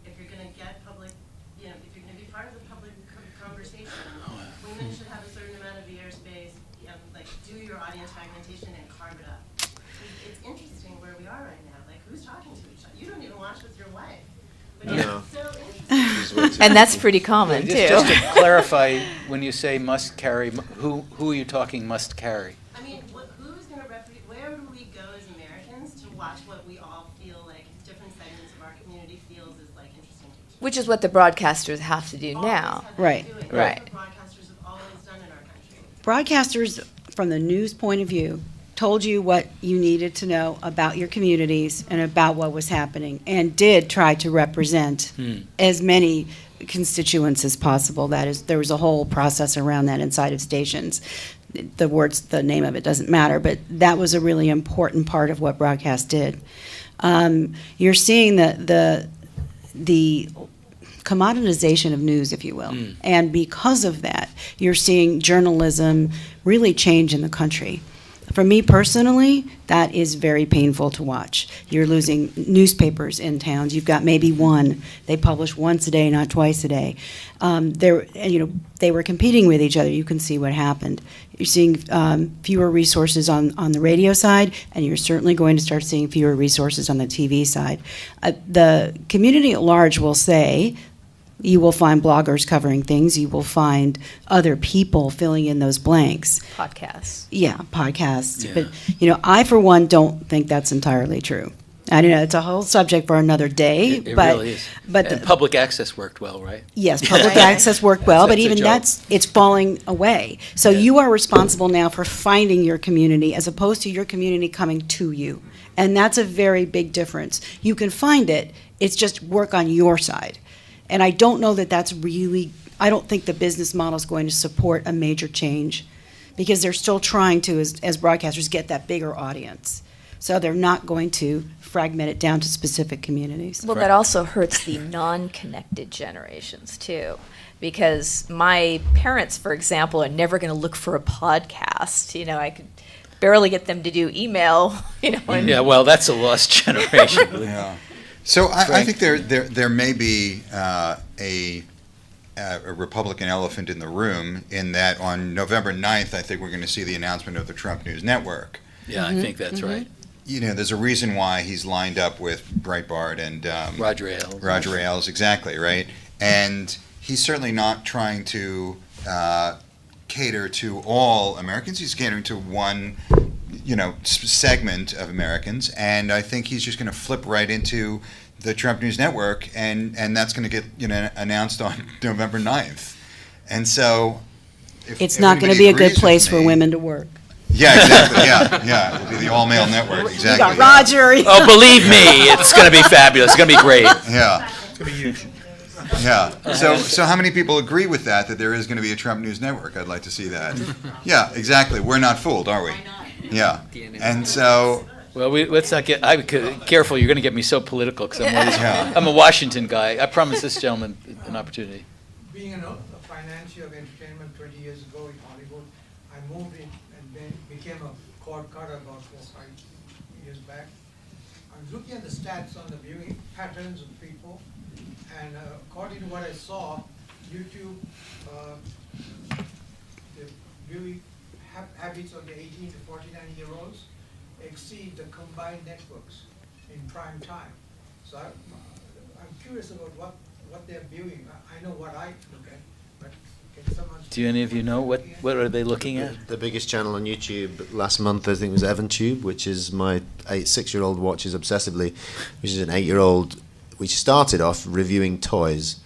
If you're going to get public, you know, if you're going to be part of the public conversation, women should have a certain amount of airspace, like do your audience fragmentation and carve it up. It's interesting where we are right now. Like, who's talking to each other? You don't even watch with your wife. But No. it's so interesting. And that's pretty common, too. Just to clarify, when you say must carry, who are you talking must carry? I mean, who's going to represent, where do we go as Americans to watch what we all feel like different segments of our community feels is like interesting to each other? Which is what the broadcasters have to do now. Right. That's Right. what broadcasters have always done in our country. Broadcasters, from the news point of view, told you what you needed to know about your communities and about what was happening, and did try to represent as many constituents as possible. That is, there was a whole process around that inside of stations. The name of it doesn't matter, but that was a really important part of what broadcast did. You're seeing the commoditization of news, if you will. And because of that, you're seeing journalism really change in the country. For me personally, that is very painful to watch. You're losing newspapers in towns. You've got maybe one. They publish once a day, not twice a day. They were competing with each other. You can see what happened. You're seeing fewer resources on the radio side, and you're certainly going to start seeing fewer resources on the TV side. The community at large will say, you will find bloggers covering things. You will find other people filling in those blanks. Podcasts. Yeah, podcasts. Yeah. But, I, for one, don't think that's entirely true. I don't know, it's a whole subject for another day. It but, really is. But And public access worked well, right? yes, public access worked well, but That's a even joke. it's falling away. So Yeah. you are responsible now for finding your community as opposed to your community coming to you. And that's a very big difference. You can find it, it's just work on your side. And I don't know that that's really, I don't think the business model is going to support a major change because they're still trying to, as broadcasters, get that bigger audience. So they're not going to fragment it down to specific communities. Well, Right. that also hurts the non-connected generations, too. Because my parents, for example, are never going to look for a podcast. I could barely get them to do email, and Yeah, well, that's a lost generation. Yeah. So I Frank? think there may be a Republican elephant in the room in that on November 9th, I think we're going to see the announcement of the Trump News Network. Yeah, I think that's right. There's a reason why he's lined up with Breitbart and Roger Ailes. Roger Ailes, exactly, right? And he's certainly not trying to cater to all Americans. He's catering to one, segment of Americans. And I think he's just going to flip right into the Trump News Network, and that's going to get, announced on November 9th. And so It's not going to be a good place for women to work. Yeah, exactly, yeah. It'll be the all-male network, You exactly. got yeah. Roger. Oh, believe me, it's going to be fabulous. It's going to be great. Yeah. It's going to be huge. Yeah. So how many people agree with that there is going to be a Trump News Network? I'd like to see that. Yeah, exactly. We're not fooled, are we? Yeah. And so, Well, let's not get, careful, you're going to get me so political because Yeah. I'm a Washington guy. I promise this gentleman an opportunity. Being a financier of entertainment 20 years ago in Hollywood. I moved in and then became a cord cutter about 4 or 5 years back. I was looking at the stats on the viewing patterns of people, and according to what I saw, YouTube, the viewing habits of the 18 to 49-year-olds exceed the combined networks in prime time. So I'm curious about what they're viewing. I know what I look at, but can someone... Do any of you know what are they looking at? The biggest channel on YouTube last month, I think, was EvanTube, which is my 6-year-old watches obsessively, which is an 8-year-old, which started off reviewing toys.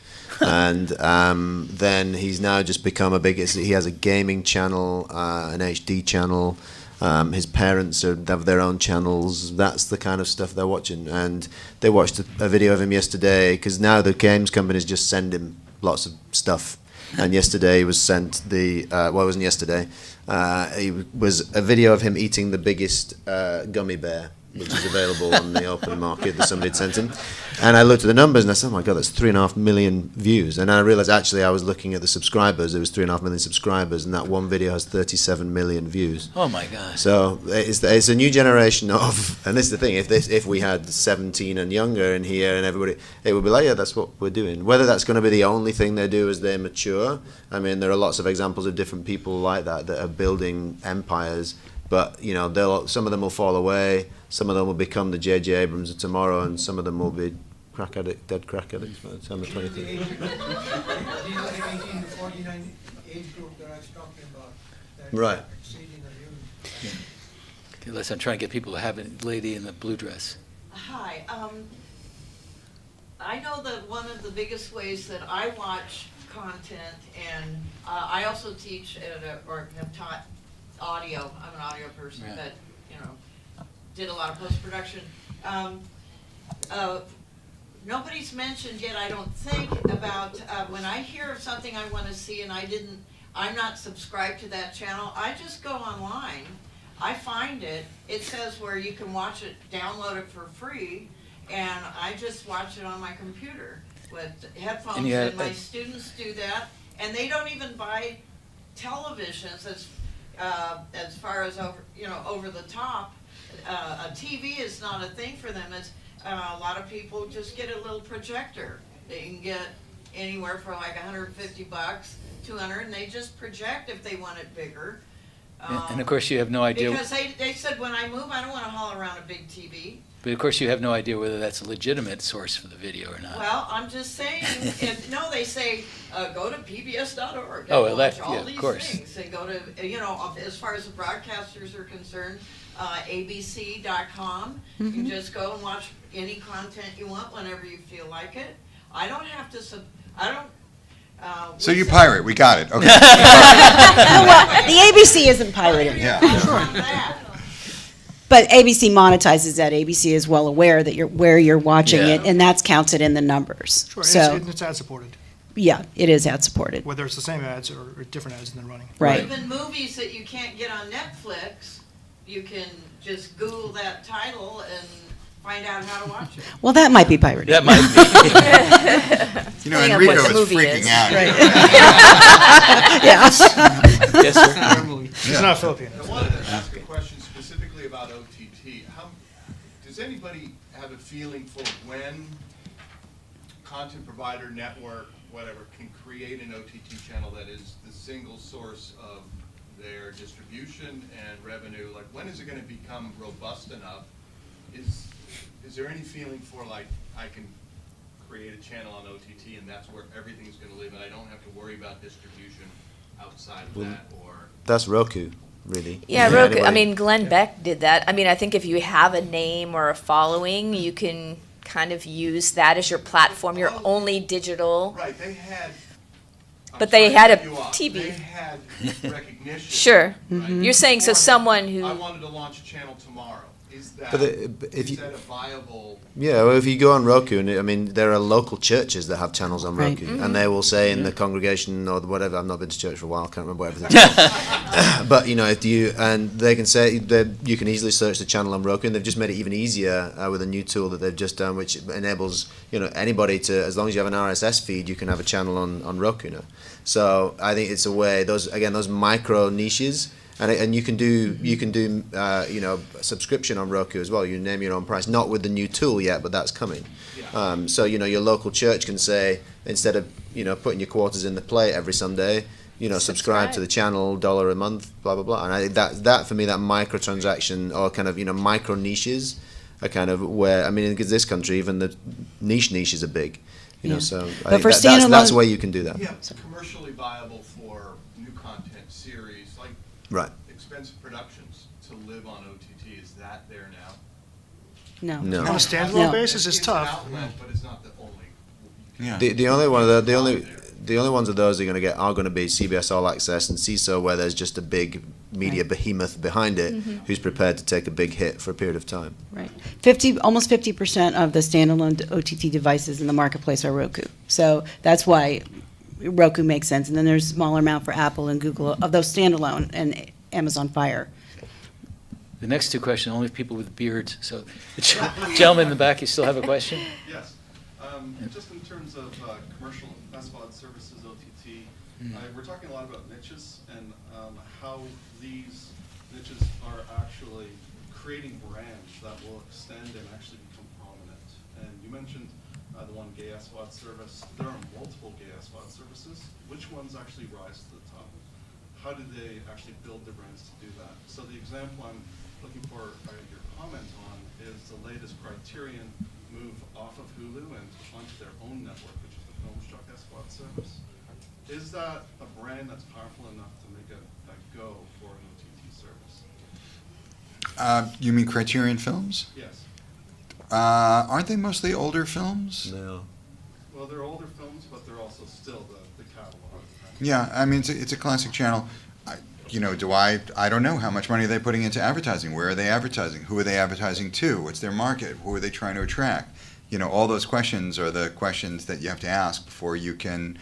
And then he's now just become he has a gaming channel, an HD channel. His parents have their own channels. That's the kind of stuff they're watching. And they watched a video of him yesterday, because now the games companies just send him lots of stuff. And yesterday he was sent well, it wasn't yesterday. It was a video of him eating the biggest gummy bear, which is available on the open market that somebody had sent him. And I looked at the numbers and I said, oh my God, that's 3.5 million views. And I realized actually I was looking at the subscribers. There was 3.5 million subscribers, and that one video has 37 million views. Oh my God. So it's a new generation of, and this is the thing, if we had 17 and younger in here and everybody, it would be like, yeah, that's what we're doing. Whether that's going to be the only thing they do as they mature, I mean, there are lots of examples of different people like that are building empires, but you know, some of them will fall away. Some of them will become the J.J. Abrams of tomorrow, and some of them will be dead crack addicts by the time they're 23. These are the 18 to 49 age group that I was talking about. That Right. exceeding the views. Okay, I'm trying to get people to have a lady in the blue dress. Hi. I know that one of the biggest ways that I watch content, and I also teach or have taught audio. I'm an audio person, Yeah. but did a lot of post-production. Nobody's mentioned yet, I don't think, about when I hear of something I want to see and I'm not subscribed to that channel, I just go online, I find it, it says where you can watch it, download it for free, and I just watch it on my computer with headphones, and my students do that, and they don't even buy televisions as far as over the top. A TV is not a thing for them. It's a lot of people just get a little projector. They can get anywhere from like $150, $200, and they just project if they want it bigger. And of course you have no idea. Because they said when I move, I don't want to haul around a big TV. But of course you have no idea whether that's a legitimate source for the video or not. Well, I'm just saying, no, they say, go to pbs.org. Oh, well, watch that- all yeah, of these course. things. They go to, as far as the broadcasters are concerned, abc.com. You can just go and watch any content you want whenever you feel like it. I don't have to, So you pirate, we got it, okay. Well, the ABC isn't pirating. Yeah. But ABC monetizes that. ABC is well aware that where you're watching Yeah. it, and that's counted in the numbers. Sure, So, and it's ad supported, yeah, it is ad supported. whether it's the same ads or different ads than they're running. Right. Even movies that you can't get on Netflix, you can just Google that title and find out how to watch it. Well, that might be pirating. That might be. Depending on Enrico what the is movie freaking is. out. Yeah. Yes, sir. She's not Filipino. I wanted to ask a question specifically about OTT. Does anybody have a feeling for when content provider, network, whatever, can create an OTT channel that is the single source of their distribution and revenue? Like, when is it going to become robust enough? Is there any feeling for, like, I can create a channel on OTT and that's where everything's going to live and I don't have to worry about distribution outside of that, or? That's Roku, really. Yeah, Roku. Anybody- I mean, Glenn Beck did that. I mean, I think if you have a name or a following, you can kind of use that as your platform. You're only digital. Right, they had. But they had a TV. TV. They had recognition. Sure. right? You're saying so Or someone who. I wanted to launch a channel tomorrow. Is that, But if is you- that a viable? Yeah, well, if you go on Roku, and I mean, there are local churches that have channels on Right. Roku, and they will say in the congregation or whatever. I've not been to church for a while; I can't remember what everything. But they can say that you can easily search the channel on Roku, and they've just made it even easier with a new tool that they've just done, which enables anybody to, as long as you have an RSS feed, you can have a channel on Roku now. So I think it's a way, those micro niches, and you can do subscription on Roku as well. You name your own price, not with the new tool yet, but that's coming. So your local church can say, instead of putting your quarters in the plate every Sunday, subscribe to the channel, $1 a month, blah blah blah. And I think that for me, that microtransaction or kind of micro niches are kind of where, I mean, in this country, even the niches are big. So But for that's where you can do that. Yeah, commercially viable for new content series, like Right. expensive productions to live on OTT. Is that there now? No. No. On a standalone No. basis, it's It's tough. an outlet, but it's not the only. Yeah. The only ones of those are going to be CBS All Access and CISO, where there's just a big media behemoth behind it who's prepared to take a big hit for a period of time. Right. Almost 50% of the standalone OTT devices in the marketplace are Roku. So that's why Roku makes sense. And then there's a smaller amount for Apple and Google of those standalone and Amazon Fire. The next two questions, only people with beards. So, the gentleman in the back, you still have a question? Yes. Just in terms of commercial SVOD services, OTT, we're talking a lot about niches and how these niches are actually creating brands that will extend and actually become prominent. And you mentioned the one gay SVOD service. There are multiple gay SVOD services. Which ones actually rise to the top? How do they actually build their brands to do that? So the example I'm looking for your comment on is the latest Criterion move off of Hulu and onto their own network, which is the Filmstruck SVOD service. Is that a brand that's powerful enough to make a go for an OTT service? You mean Criterion Films? Yes. Aren't they mostly older films? No. Well, they're older films, but they're also still the catalog. Yeah, I mean, it's a classic channel. I don't know how much money are they putting into advertising. Where are they advertising? Who are they advertising to? What's their market? Who are they trying to attract? All those questions are the questions that you have to ask before you can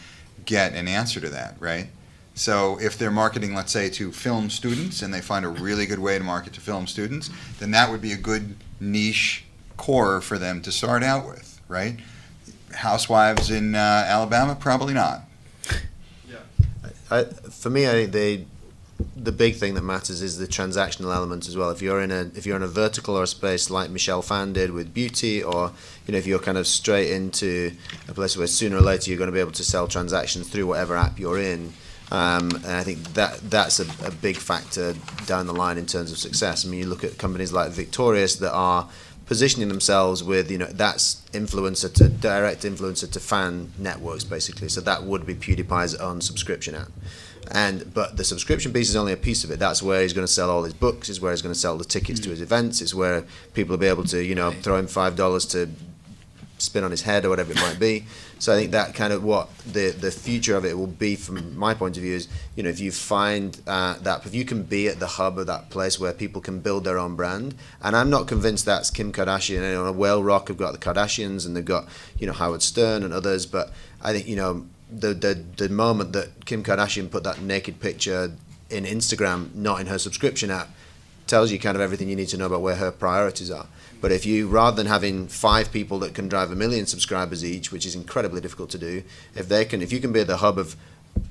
get an answer to that, right? So if they're marketing, let's say, to film students, and they find a really good way to market to film students, then that would be a good niche core for them to start out with, right? Housewives in Alabama, probably not. Yeah. For me, I think the big thing that matters is the transactional element as well. If you're in a vertical or a space like Michelle Fan did with beauty, or if you're kind of straight into a place where sooner or later you're going to be able to sell transactions through whatever app you're in, and I think that's a big factor down the line in terms of success. I mean, you look at companies like Victorious that are positioning themselves with that's direct influencer to fan networks basically. So that would be PewDiePie's own subscription app. But the subscription piece is only a piece of it. That's where he's going to sell all his books. Is where he's going to sell the tickets to his events. It's where people will be able to throw him $5 to spin on his head or whatever it might be. So I think that kind of what the future of it will be from my point of view is if you find that if you can be at the hub of that place where people can build their own brand. And I'm not convinced that's Kim Kardashian. Whale Rock have got the Kardashians and they've got Howard Stern and others. But I think the moment that Kim Kardashian put that naked picture in Instagram, not in her subscription app, tells you kind of everything you need to know about where her priorities are. But if you, rather than having 5 people that can drive 1 million subscribers each, which is incredibly difficult to do, if you can be at the hub of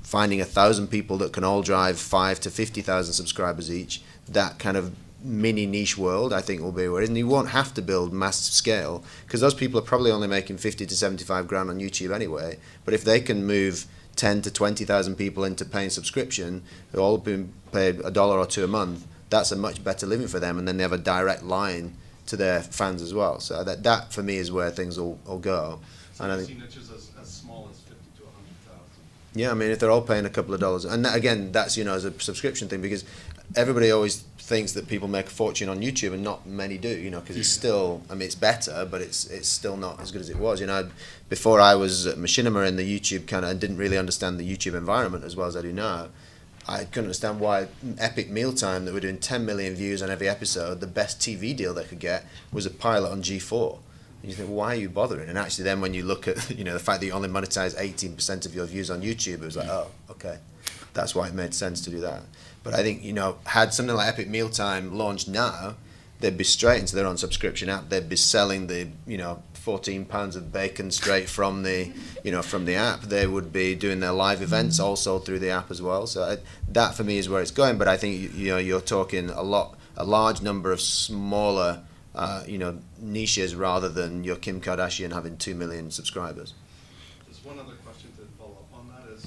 finding 1,000 people that can all drive 5 to 50,000 subscribers each, that kind of mini niche world, I think, will be where it is. And you won't have to build mass scale because those people are probably only making 50 to 75 grand on YouTube anyway. But if they can move 10 to 20,000 people into paying subscription, who all being paid $1 or $2 a month, that's a much better living for them. And then they have a direct line to their fans as well. So that for me is where things will go. So and I you think, see niches as small as 50 to 100,000. yeah, I mean, if they're all paying a couple of dollars, and again, that's as a subscription thing because everybody always thinks that people make a fortune on YouTube, and not many do, because it's still, I mean, it's better, but it's still not as good as it was. Before I was at Machinima in the YouTube kind of, and didn't really understand the YouTube environment as well as I do now, I couldn't understand why Epic Mealtime, that were doing 10 million views on every episode, the best TV deal they could get was a pilot on G4. And you think, well, why are you bothering? And actually then when you look at, the fact that you only monetize 18% of your views on YouTube, it was like, oh, okay. That's why it made sense to do that. But I think, had something like Epic Mealtime launched now, they'd be straight into their own subscription app. They'd be selling the 14 pounds of bacon straight from the from the app. They would be doing their live events also through the app as well. So that for me is where it's going. But I think you're talking a large number of smaller niches rather than your Kim Kardashian having 2 million subscribers. Just one other question to follow up on that is,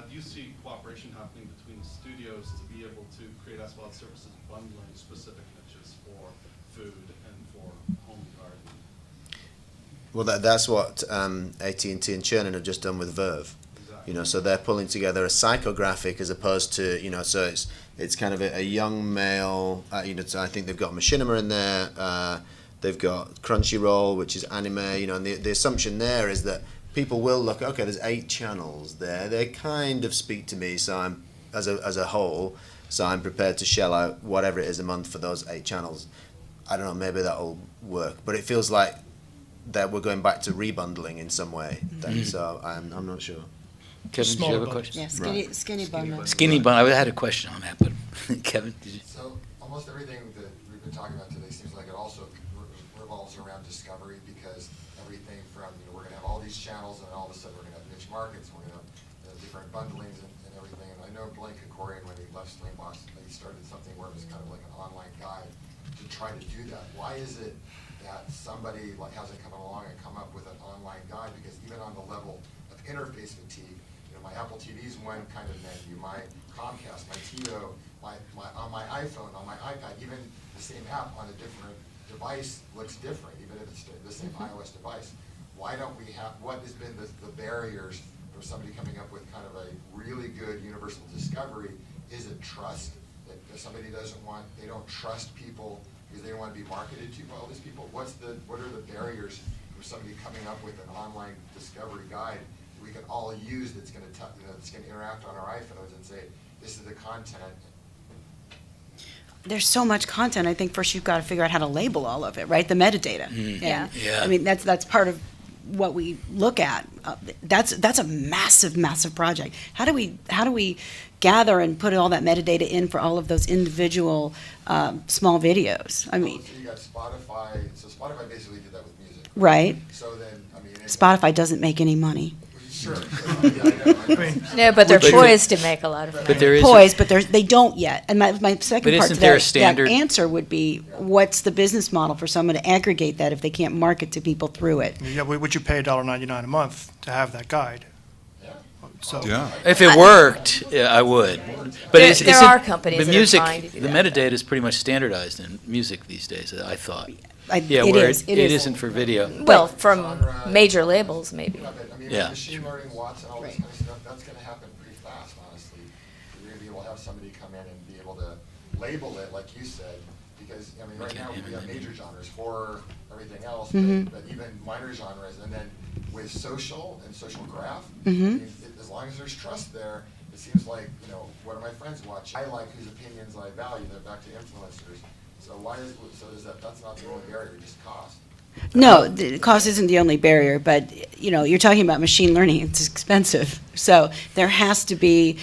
do you see cooperation happening between studios to be able to create as-well services bundling specific niches for food and for home and garden? Well, that's what AT&T and Chernin have just done with Verve. Exactly. So they're pulling together a psychographic as opposed to so it's kind of a young male. So I think they've got Machinima in there. They've got Crunchyroll, which is anime. And the assumption there is that people will look. Okay, there's 8 channels there. They kind of speak to me. So I'm as a whole. So I'm prepared to shell out whatever it is a month for those 8 channels. I don't know. Maybe that'll work, but it feels like that we're going back to rebundling in some way. So I'm not sure. Kevin, did you have a question? Yeah, skinny bundle. Skinny bun. I had a question on that, but Kevin, did you? So almost everything that we've been talking about today seems like it also revolves around discovery, because everything from, we're going to have all these channels and all of a sudden we're going to have niche markets, we're going to have different bundlings and everything. And I know Blaine Kokorian, when he left Slingbox, he started something where it was kind of like an online guide to try to do that. Why is it that somebody hasn't come along and come up with an online guide? Because even on the level of interface fatigue, my Apple TV is one kind of menu, my Comcast, my TiVo, on my iPhone, on my iPad, even the same app on a different device looks different, even if it's the same iOS device. Why don't we have, what has been the barriers for somebody coming up with kind of a really good universal discovery? Is it trust? That if somebody they don't trust people because they don't want to be marketed to by all these people? What are the barriers for somebody coming up with an online discovery guide we can all use that's going to interact on our iPhones and say, this is the content? There's so much content. I think first you've got to figure out how to label all of it, right? The metadata. Yeah. Yeah. I mean, that's part of what we look at. That's a massive project. How do we gather and put all that metadata in for all of those individual small videos? I mean, So you got Spotify. So Spotify basically did that with music. right? So then, Spotify doesn't make any money. Sure. I know. No, but they're poised to make a lot of money. But there is Poised, but they don't yet. And my second But part to isn't there a that standard- answer would be, what's the business model for someone to aggregate that if they can't market to people through it? Yeah, would you pay $1.99 a month to have that guide? So, If it worked, yeah, I would. But There are companies the that are music, trying to do the that. metadata is pretty much standardized in music these days, I thought. It where is. it isn't for video. Well, from major labels, maybe. Yeah. Machine learning, Watson, all this kind of stuff, that's going to happen pretty fast, honestly. You're going to be able to have somebody come in and be able to label it, like you said, because, right now we have major genres, horror, everything else, but even minor genres, and then with social and social graph, as long as there's trust there, it seems like, what do my friends watch? I like whose opinions I value, they're back to influencers. So that's not the only barrier, just cost. No, the cost isn't the only barrier, but, you're talking about machine learning, it's expensive. So there has to be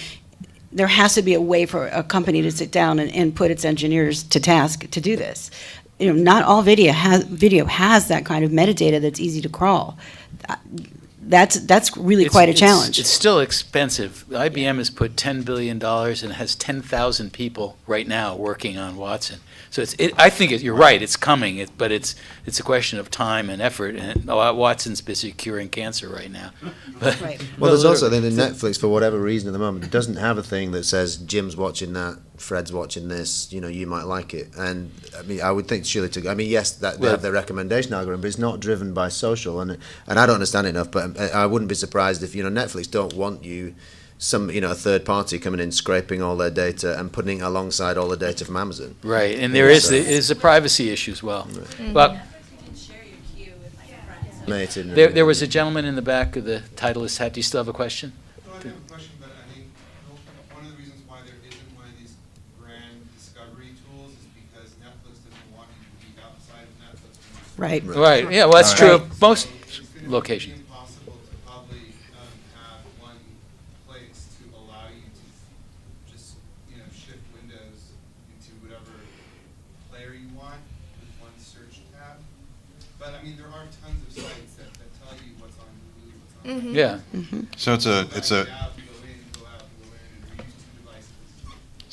a way for a company to sit down and put its engineers to task to do this. Not all video has that kind of metadata that's easy to crawl. That's really quite a challenge. It's still expensive. IBM has put $10 billion and has 10,000 people right now working on Watson. So I think you're right, it's coming, but it's a question of time and effort, and Watson's busy curing cancer right now. But, Right. Well, there's also then in Netflix, for whatever reason at the moment, it doesn't have a thing that says Jim's watching that, Fred's watching this, you might like it. And I would think surely yes, that they have their recommendation algorithm, but it's not driven by social. And I don't understand it enough, but I wouldn't be surprised if Netflix don't want you a third party coming in, scraping all their data and putting it alongside all the data from Amazon. right, and there is a privacy issue as well. Well, there was a gentleman in the back of the Titleist hat. Do you still have a question? No, I do have a question, but I think one of the reasons why there isn't one of these grand discovery tools is because Netflix doesn't want you to be outside of Netflix. Right. Right, yeah, well, that's true of most locations. It's impossible to probably have one place to allow you to just, shift windows into whatever player you want. one search tab. But I mean, there are tons of sites that tell you what's on Hulu, what's on. Yeah. So it's a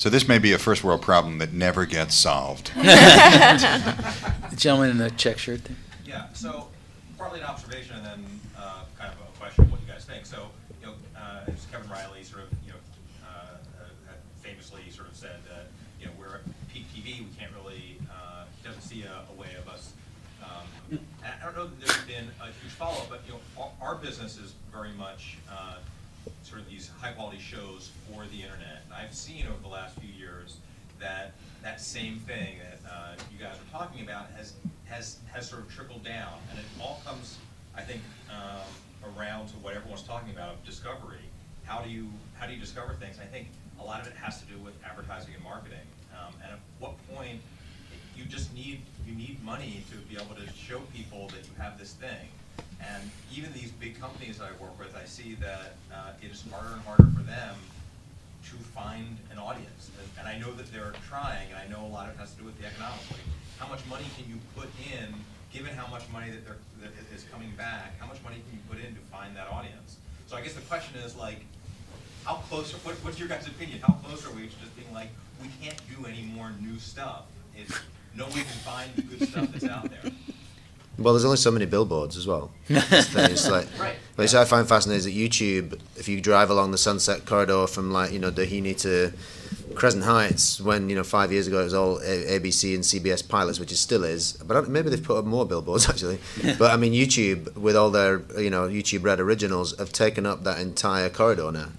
So this may be a first world problem that never gets solved. The gentleman in the check shirt there. Yeah, so partly an observation and then kind of a question of what you guys think. So, as Kevin Riley sort of, famously sort of said that, we're at peak TV, we can't really, he doesn't see a way of us. I don't know that there's been a huge follow-up, but, our business is very much sort of these high-quality shows for the internet. And I've seen over the last few years that that same thing that you guys are talking about has sort of trickled down, and it all comes, I think, around to what everyone's talking about, discovery. How do you discover things? I think a lot of it has to do with advertising and marketing. And at what point you need money to be able to show people that you have this thing. And even these big companies that I work with, I see that it is harder and harder for them to find an audience. And I know that they're trying, and I know a lot of it has to do with the economics. Like, how much money can you put in, given how much money that is coming back, how much money can you put in to find that audience? So I guess the question is, like, how close, what's your guys' opinion? How close are we to just being like, we can't do any more new stuff? Nobody can find the good stuff that's out there. Well, there's only so many billboards as well. It's like, Right. But what I find fascinating is that YouTube, if you drive along the Sunset Corridor from Doheny to Crescent Heights, when 5 years ago it was all ABC and CBS pilots, which it still is, but maybe they've put up more billboards actually. But I mean, YouTube with all their YouTube Red originals have taken up that entire corridor now.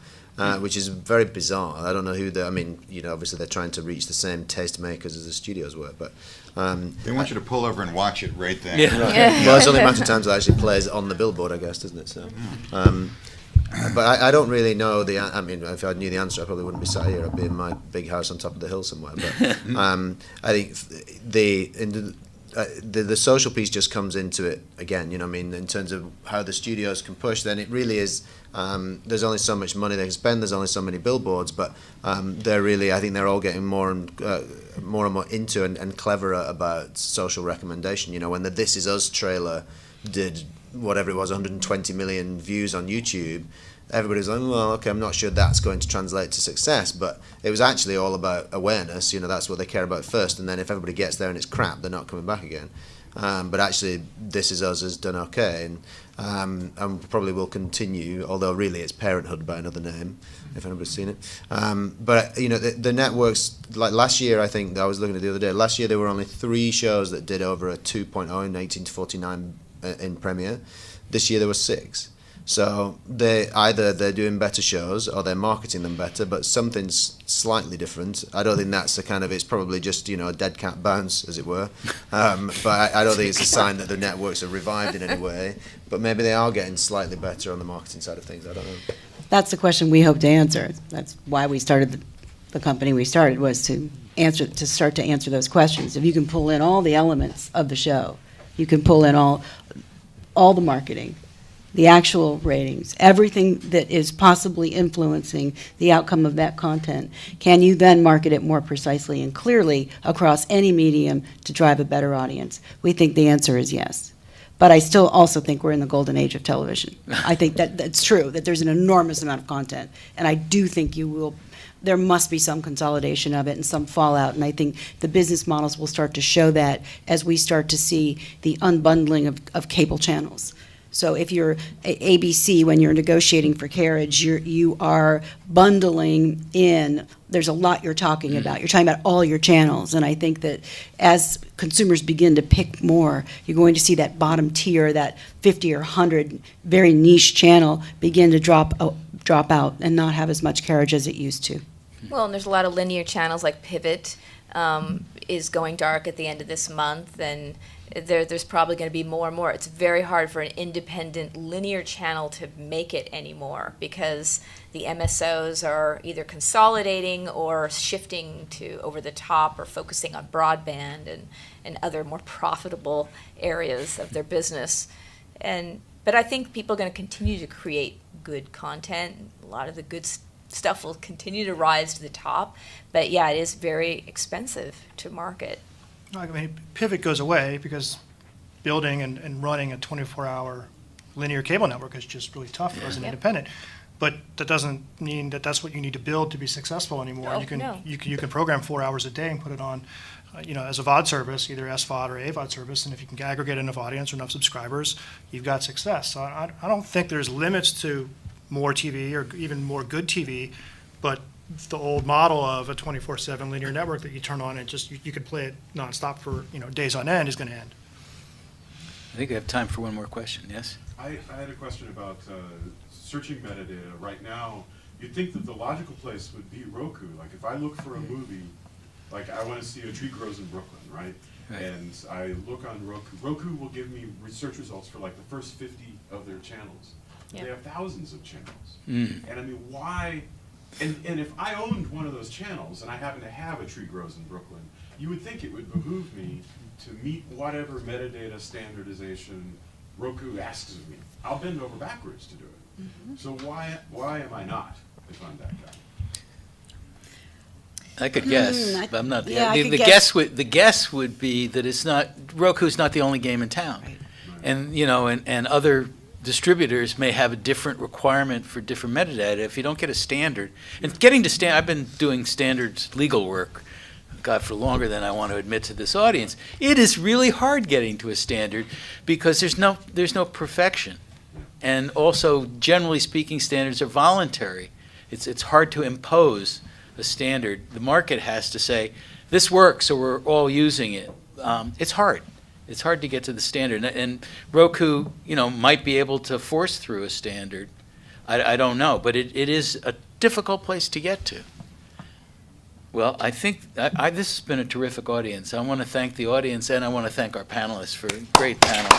Which is very bizarre. I don't know who obviously they're trying to reach the same tastemakers as the studios were, but they want you to pull over and watch it right there. Yeah. Well, it's only a matter of times it actually plays on the billboard, I guess, doesn't it? So, but I don't really know if I knew the answer, I probably wouldn't be sat here. I'd be in my big house on top of the hill somewhere. But I think the social piece just comes into it again. In terms of how the studios can push, then it really is. There's only so much money they can spend. There's only so many billboards, but I think they're all getting more and more into and cleverer about social recommendation. When the This Is Us trailer did whatever it was, 120 million views on YouTube, everybody was like, well, okay, I'm not sure that's going to translate to success, but it was actually all about awareness. That's what they care about first, and then if everybody gets there and it's crap, they're not coming back again. But actually, This Is Us has done okay, and probably will continue, although really it's Parenthood by another name, if anybody's seen it. But the networks, like last year, I think, I was looking at it the other day, last year there were only 3 shows that did over a 2.0 in 18 to 49 in premiere. This year there were 6. So they're doing better shows or they're marketing them better, but something's slightly different. I don't think that's it's probably just a dead cat bounce, as it were. But I don't think it's a sign that the networks are revived in any way. But maybe they are getting slightly better on the marketing side of things. I don't know. That's the question we hope to answer. That's why we started the company we started, was to start to answer those questions. If you can pull in all the elements of the show, you can pull in all the marketing, the actual ratings, everything that is possibly influencing the outcome of that content, can you then market it more precisely and clearly across any medium to drive a better audience? We think the answer is yes. But I still also think we're in the golden age of television. I think that's true, that there's an enormous amount of content, and I do think there must be some consolidation of it and some fallout, and I think the business models will start to show that as we start to see the unbundling of cable channels. So if you're ABC, when you're negotiating for carriage, you are bundling in, there's a lot you're talking about. You're talking about all your channels, and I think that as consumers begin to pick more, you're going to see that bottom tier, that 50 or 100 very niche channel begin to drop out and not have as much carriage as it used to. Well, and there's a lot of linear channels like Pivot is going dark at the end of this month, and there's probably going to be more and more. It's very hard for an independent linear channel to make it anymore because the MSOs are either consolidating or shifting to over the top or focusing on broadband and other more profitable areas of their business. But I think people are going to continue to create good content. A lot of the good stuff will continue to rise to the top. But yeah, it is very expensive to market. I mean, pivot goes away because building and running a 24-hour linear cable network is just really tough as an Yep. independent. But that doesn't mean that that's what you need to build to be successful anymore. No, You can no. you can program 4 hours a day and put it on, as a VOD service, either SVOD or AVOD service. And if you can aggregate enough audience or enough subscribers, you've got success. So I don't think there's limits to more TV or even more good TV, but the old model of a 24/7 linear network that you turn on and just you could play it nonstop for days on end is going to end. I think I have time for one more question, yes? I had a question about searching metadata. Right now, you'd think that the logical place would be Roku. Like if I look for a movie, like I want to see A Tree Grows in Brooklyn, right? Right. And I look on Roku. Roku will give me search results for like the first 50 of their channels. Yeah. They have thousands of channels. Mm. And I mean, why? And if I owned one of those channels and I happen to have A Tree Grows in Brooklyn, you would think it would behoove me to meet whatever metadata standardization Roku asks of me. I'll bend over backwards to do it. So why am I not, if I'm that guy? I could guess, but I'm not. yeah, I the, could the guess. the guess would be that it's not Roku's not the only game in town, Right. and and other distributors may have a different requirement for different metadata. If you don't get a standard, and getting to I've been doing standards legal work, God, for longer than I want to admit to this audience. It is really hard getting to a standard because there's no perfection, and also generally speaking, standards are voluntary. It's hard to impose a standard. The market has to say, this works, so we're all using it. It's hard. It's hard to get to the standard. And Roku, might be able to force through a standard. I don't know, but it is a difficult place to get to. Well, I think this has been a terrific audience. I want to thank the audience, and I want to thank our panelists for a great panel.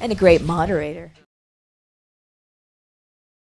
And a great moderator.